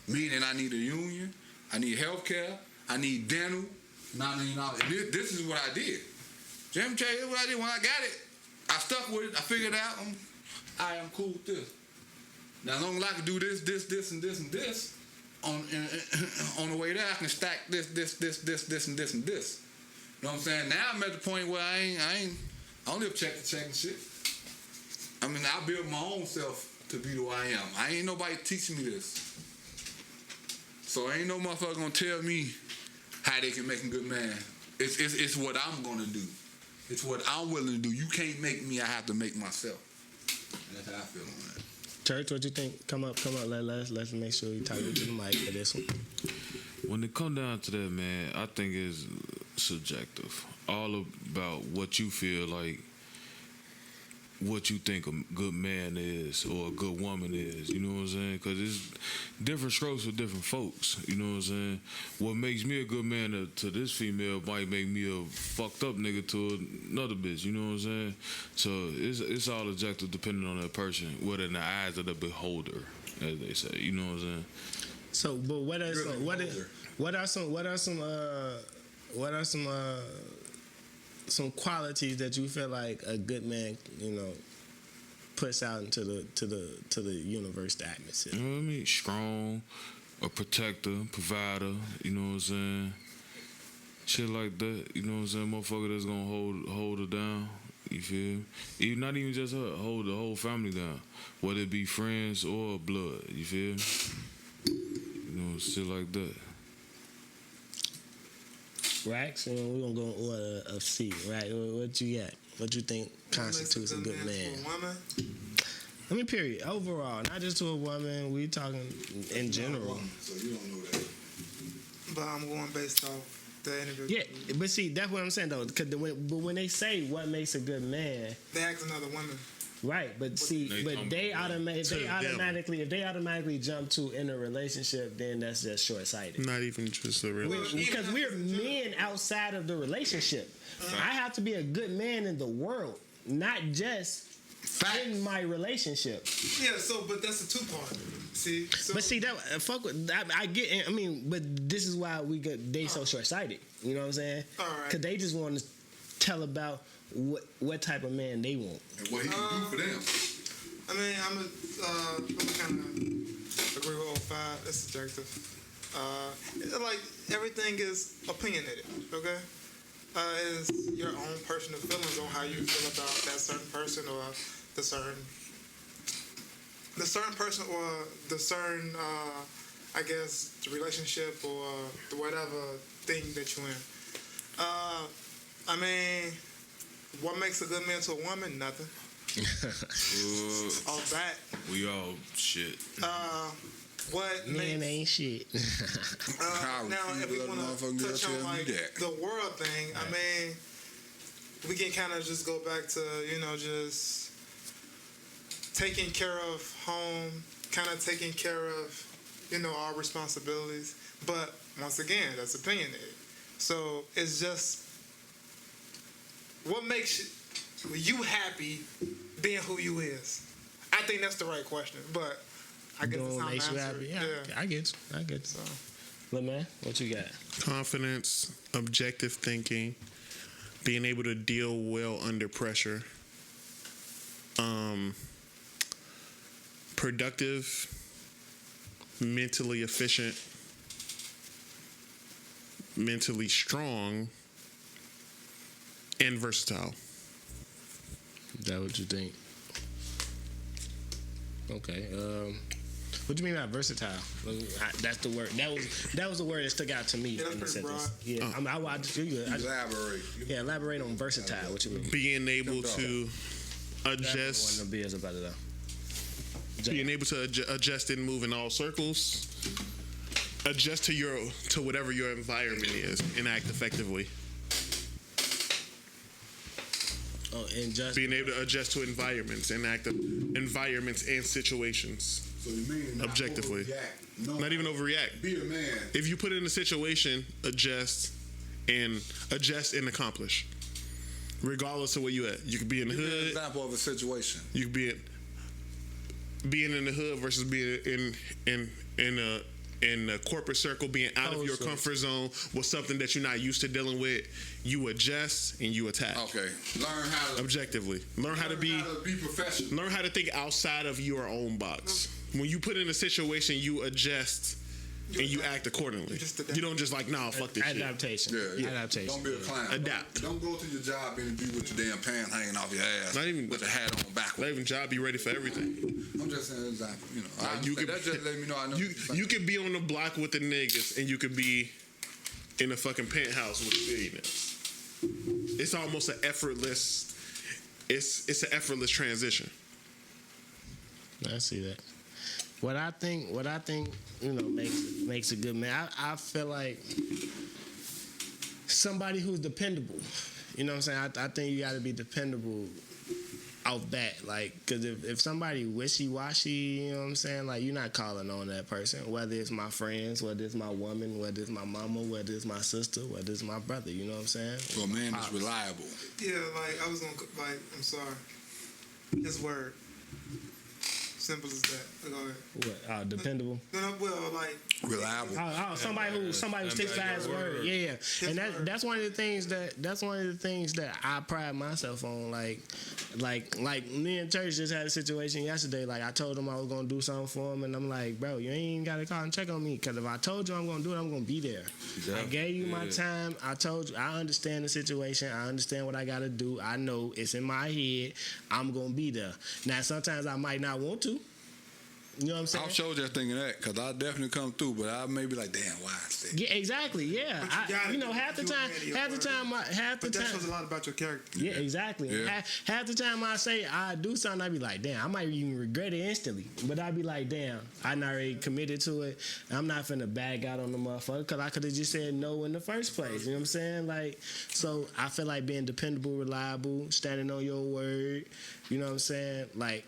Meaning I need a union, I need health care, I need dental, $9 This is what I did. Let me tell you what I did. When I got it, I stuck with it, I figured out, I am cool with this. Now as long as I can do this, and this, on the way there, I can stack this, and this. You know what I'm saying? Now I'm at the point where I don't live check to check and shit. I mean, I built my own self to be who I am. I ain't nobody teaching me this. So ain't no motherfucker gonna tell me how they can make a good man. It's what I'm gonna do. It's what I'm willing to do. You can't make me, I have to make myself. And that's how I feel on that. Church, what you think? Come up. Let's make sure you talk to the mic for this one. When it come down to that, man, I think it's subjective. All about what you feel like, what you think a good man is or a good woman is. You know what I'm saying? Because it's different strokes for different folks. You know what I'm saying? What makes me a good man to this female might make me a fucked up nigga to another bitch. You know what I'm saying? So it's all objective depending on that person, whether in the eyes of the beholder, as they say. You know what I'm saying? So, but what are some qualities that you feel like a good man, you know, puts out into the universe, the atmosphere? You know what I mean? Strong, a protector, provider. You know what I'm saying? Shit like that. You know what I'm saying? Motherfucker that's gonna hold her down. You feel me? Not even just her, hold the whole family down, whether it be friends or blood. You feel me? You know, shit like that. Rax, and we're gonna go in order of C, right? What you got? What you think constitutes a good man? I mean, period. Overall, not just to a woman. We talking in general. So you don't know that. But I'm going based off the interview. Yeah, but see, that's what I'm saying though. Because when they say what makes a good man, they ask another woman. Right, but see, they automatically jump to in a relationship, then that's just short-sighted. Not even just a relationship. Because we're men outside of the relationship. I have to be a good man in the world, not just in my relationship. Yeah, so but that's a two-part. See, so, But see that fuck with I get. I mean, but this is why they so short-sighted. You know what I'm saying? All right. Because they just want to tell about what type of man they want and what he can do for them. I mean, I'm kind of agree with 05. It's subjective. Like everything is opinionated. Okay. Is your own personal feelings on how you feel about that certain person or the certain person or the certain I guess the relationship or the whatever thing that you're in. I mean, what makes a good man to a woman? Nothing. All that. We all shit. What men ain't shit. Now, if we want to touch on like the world thing, I mean, we can kind of just go back to just taking care of home, kind of taking care of our responsibilities. But once again, that's opinionated. So it's just what makes you happy being who you is. I think that's the right question, but. I guess it's not makes you happy. Yeah, I get you. So, but man, what you got? Confidence, objective thinking, being able to deal well under pressure, productive, mentally efficient, mentally strong, and versatile. Is that what you think? Okay. What do you mean by versatile? That's the word. That was the word that stuck out to me in the sentence. Yeah, Elaborate. Yeah, elaborate on versatile. What you mean? Being able to adjust. Being able to adjust and move in all circles. Adjust to whatever your environment is and act effectively. Oh, and just being able to adjust to environments and environments and situations. So you mean objectively, not even overreact. Be a man. If you put it in a situation, adjust and accomplish, regardless of where you at. You could be in the hood. An example of a situation. You could be being in the hood versus being in a corporate circle, being out of your comfort zone with something that you're not used to dealing with. You adjust and you attack. Okay. Learn how to objectively. Learn how to be professional. Learn how to think outside of your own box. When you put in a situation, you adjust and you act accordingly. You don't just like, nah, fuck this shit. Adaptation. Yeah. Adaptation. Don't be a clown. Adapt. Don't go to your job interview with your damn pants hanging off your ass. Not even with the hat on backwards. Not even job. Be ready for everything. I'm just saying an example. That just let me know I know. You could be on the block with the niggas and you could be in a fucking penthouse with billionaires. It's almost an effortless. It's an effortless transition. I see that. What I think, makes a good man. I feel like somebody who's dependable. You know what I'm saying? I think you got to be dependable off that. Like, because if somebody wishy-washy, you know what I'm saying? Like, you're not calling on that person. Whether it's my friends, whether it's my woman, whether it's my mama, whether it's my sister, whether it's my brother. You know what I'm saying? So a man is reliable. Yeah, like, I was going to, I'm sorry. His word. Simple as that. Go ahead. What? Dependable? No, well, like reliable. Somebody who sticks by his word. Yeah. And that's one of the things that I pride myself on. Like me and Church just had a situation yesterday. Like, I told him I was gonna do something for him, and I'm like, bro, you ain't gotta call and check on me, because if I told you I'm gonna do it, I'm gonna be there. Exactly. I gave you my time. I told you I understand the situation. I understand what I gotta do. I know it's in my head. I'm gonna be there. Now sometimes I might not want to. You know what I'm saying? I'm sure just thinking that, because I definitely come through, but I may be like, damn, why I said. Yeah, exactly. Yeah, half the time. That shows a lot about your character. Yeah, exactly. Yeah. Half the time I say I do something, I be like, damn, I might even regret it instantly. But I be like, damn, I not already committed to it. I'm not finna bag out on the motherfucker, because I could have just said no in the first place. You know what I'm saying? Like, so I feel like being dependable, reliable, standing on your word. You know what I'm saying? Like,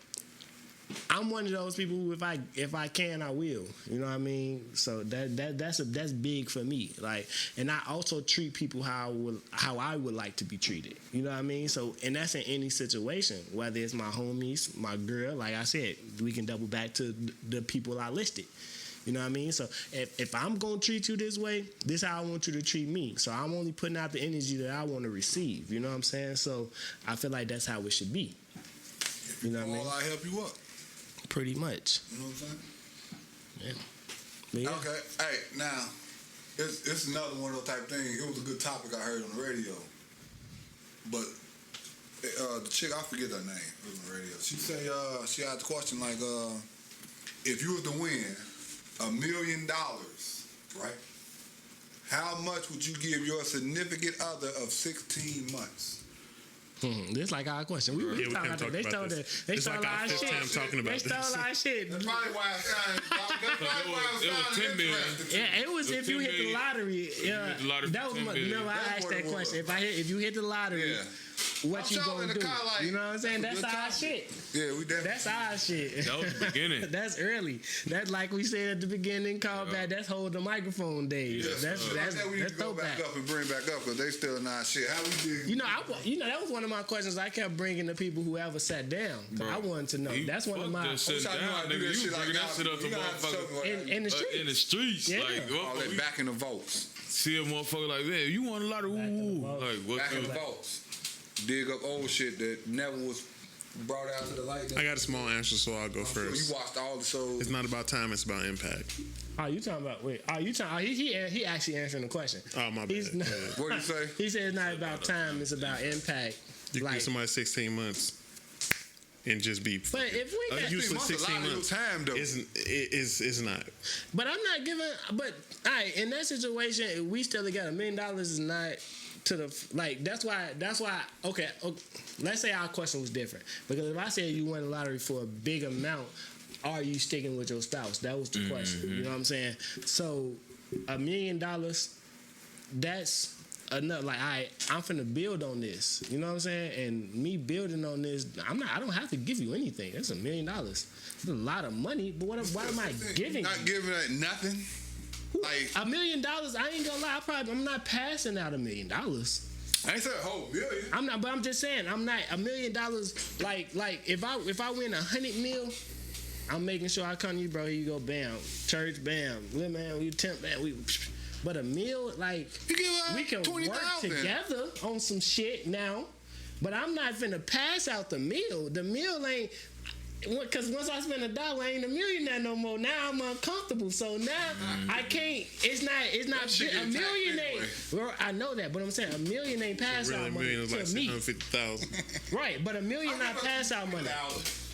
I'm one of those people who, if I can, I will. You know what I mean? So that's big for me. Like, and I also treat people how I would like to be treated. You know what I mean? So, and that's in any situation, whether it's my homies, my girl. Like I said, we can double back to the people I listed. You know what I mean? So if I'm going to treat you this way, this is how I want you to treat me. So I'm only putting out the energy that I want to receive. You know what I'm saying? So I feel like that's how it should be. You know what I mean? I help you up. Pretty much. You know what I'm saying? Yeah. Okay. Hey, now, it's another one of those type things. It was a good topic I heard on the radio. But the chick, I forget her name. It was on the radio. She said, she asked the question like, if you was to win $1 million, right? How much would you give your significant other of 16 months? This is like our question. We talking about that. They stole our shit. They stole our shit. That's probably why It was 10 million. Yeah, it was if you hit the lottery. That was remember I asked that question. If you hit the lottery, what you gonna do? You know what I'm saying? That's our shit. Yeah, we definitely. That's our shit. That was the beginning. That's early. That's like we said at the beginning. Call back. That's hold the microphone days. That's we need to go back up and bring back up because they still not shit. How we did? You know, that was one of my questions I kept bringing to people who ever sat down. I wanted to know. That's one of my. Sit down, nigga. You bringing that shit up to motherfuckers in the streets. In the streets, yeah. like all that back in the votes. See a motherfucker like, man, you want a lot of woo. Like what? Back in the votes. Dig up old shit that never was brought out to the light. I got a small answer, so I'll go first. You watched all the shows. It's not about time; it's about impact. Oh, you talking about? Wait, he actually answering the question. Oh, my bad. What did he say? He said it's not about time; it's about impact. You can give somebody 16 months and just be. But if we got useless 16 months, time though, it's not. But I'm not giving. But all right, in that situation, we still got $1 million. Is not. To the like, that's why. Okay, let's say our question was different because if I said you won the lottery for a big amount, are you sticking with your spouse? That was the question. You know what I'm saying? So $1 million, that's enough. Like, I'm finna build on this. You know what I'm saying? And me building on this, I don't have to give you anything. That's $1 million. It's a lot of money. But what am I giving? Not giving it nothing. Like $1 million, I ain't gonna lie. I'm not passing out $1 million. I ain't said a whole million. I'm not, but I'm just saying I'm not $1 million. Like if I win 100 mil, I'm making sure I come to you, bro. Here you go, bam, church, bam, man, we temp, man, But a meal, like we can 20, work 000. together on some shit now. But I'm not finna pass out the meal. The meal ain't. Because once I spend $1, I ain't a millionaire no more. Now I'm uncomfortable. So now I can't. It's not $1 million. Well, I know that, but I'm saying $1 million ain't pass out money is to like me. $650,000. Right, but $1 million not pass out money.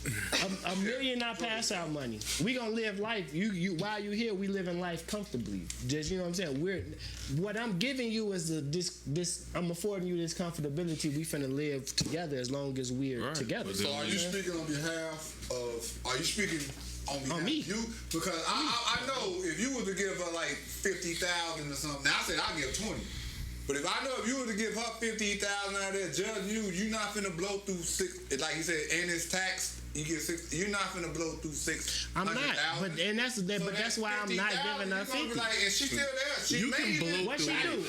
$1 million not pass out money. We gonna live life. You while you here, we living life comfortably. Just you know what I'm saying. What I'm giving you is this. I'm affording you this comfortability. We finna live together as long as we're together. So are you speaking on behalf of? Are you speaking on behalf me? of you? Because I know if you were to give her like 50,000 or something, now I said I'll give 20. But if I know if you were to give her 50,000 out there, judge you not finna blow through six. Like he said, and it's taxed. You get six. You're not finna blow through 600,000. I'm not, but that's why I'm not giving her 50. Like, and she's still there. She You can blow What through she do?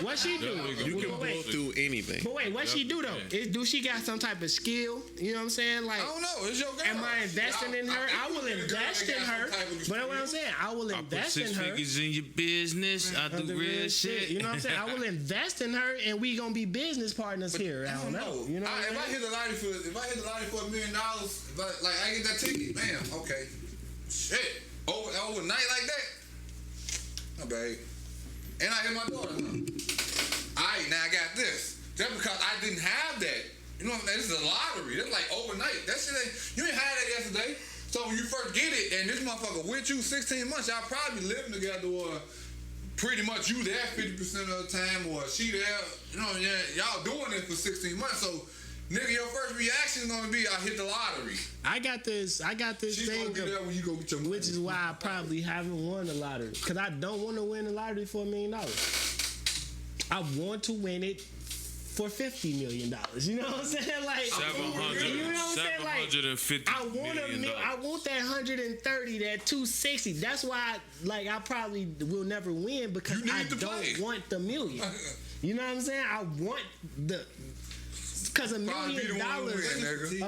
What she do? You can blow through anything. But wait, what she do though? Do she got some type of skill? You know what I'm saying? Like, I don't know. It's your girl. am I investing in her? I will invest in her. But that's what I'm saying. I will invest in her. I put 6 figures in your business. I do real shit. You know what I'm saying? I will invest in her, and we gonna be business partners here. I don't know. You know, if I hit the lottery for $1 million, like I get that ticket, man. Okay, shit. Overnight like that. No, babe. And I hit my daughter. Alright, now I got this. Just because I didn't have that. You know what I'm saying? This is a lottery. That's like overnight. That shit ain't. You ain't had that yesterday. So when you first get it, and this motherfucker with you 16 months, y'all probably living together, or pretty much you there 50% of the time, or she there. You know, y'all doing it for 16 months. So, nigga, your first reaction is gonna be, I hit the lottery. I got this She's thing, gonna be there when you go get your money. which is why I probably haven't won the lottery, because I don't want to win the lottery for $1 million. I want to win it for $50 million. You know what I'm saying? Like, you know what I'm saying? Like, I want that 130, that 260. That's why, like, I probably will never win because I don't want the million. You know what I'm saying? I want because $1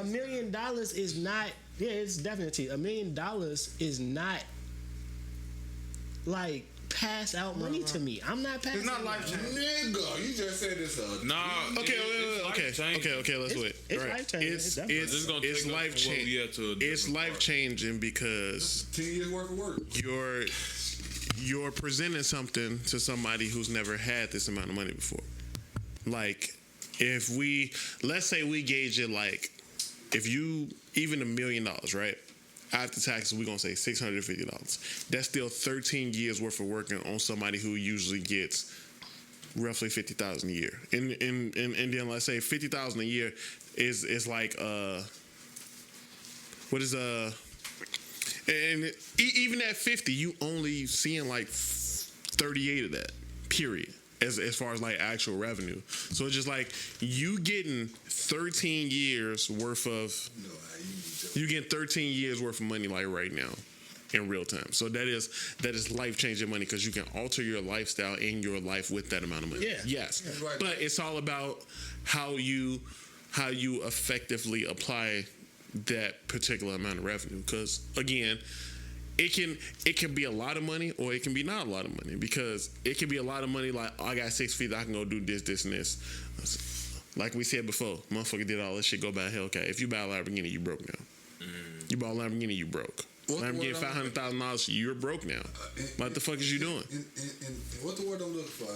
million is not. Yeah, it's definitely $1 million is not like pass out money to me. I'm not passing. It's not life changing. Nigga, you just said it's a Okay. Let's wait. It's life changing. It's life changing. It's life changing because 10 years worth of work. You're presenting something to somebody who's never had this amount of money before. Like, let's say we gauge it like, if you even $1 million, right? After taxes, we're gonna say $650. That's still 13 years worth of working on somebody who usually gets roughly $50,000 a year. And then let's say $50,000 a year is like and even at 50, you only seeing like 38 of that. Period. As far as like actual revenue. So it's just like you getting 13 years worth of money like right now in real time. So that is life changing money because you can alter your lifestyle in your life with that amount of money. Yeah. Yes. Right. But it's all about how you effectively apply that particular amount of revenue. Because again, it can be a lot of money or it can be not a lot of money, because it can be a lot of money like, I got 6 feet, I can go do this and this. Like we said before, motherfucker did all this shit, go buy a Hellcat. If you buy a Lamborghini, you broke now. You bought a Lamborghini, you broke. Lamborghini $500,000, you're broke now. What the fuck is you doing? And what the word I'm looking for?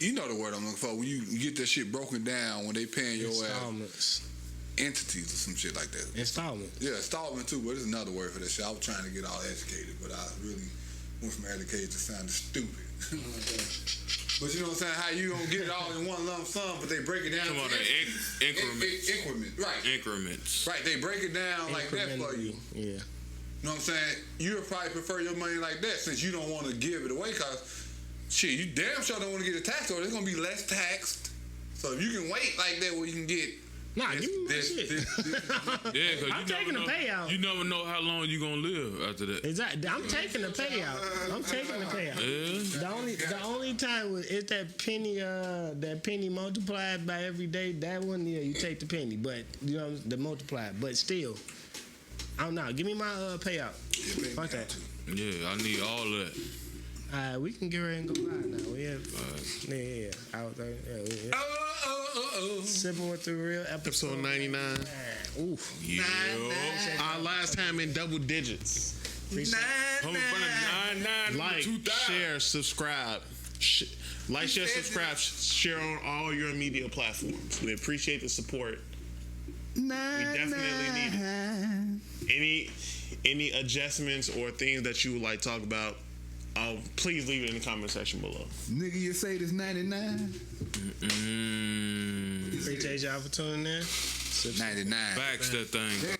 You know the word I'm looking for. When you get that shit broken down, when they paying your ass entities or some shit like that. Installment. Yeah, installment too, but there's another word for that shit. I was trying to get all educated, but I really went from educated to sounding stupid. But you know what I'm saying? How you gonna get it all in one lump sum, but they break it down. Come on, increments. Right. Increments. Right, they break it down like that for you. Yeah. You know what I'm saying? You would probably prefer your money like that since you don't want to give it away, because shit, you damn sure don't want to get a tax order. It's gonna be less taxed. So if you can wait like that where you can get give me my shit. Yeah, I'm taking the payout. You never know how long you gonna live after that. Exactly. I'm taking the payout. Yeah. The only time is that penny multiplied by every day. That one, yeah, you take the penny, but you know the multiplied. But still, I don't know. Give me my payout. Fuck that. Yeah, I need all of that. We can get ready and go live now. We have, Sippin' with the Real, episode 99. Oof. Yeah. Our last time in double digits. Like, share, subscribe. Like, share, subscribe. Share on all your media platforms. We appreciate the support. We definitely need it. Any adjustments or things that you would like to talk about, please leave it in the comment section below. Nigga, you say this 99? Appreciate y'all for tuning in. 99. Facts that thing.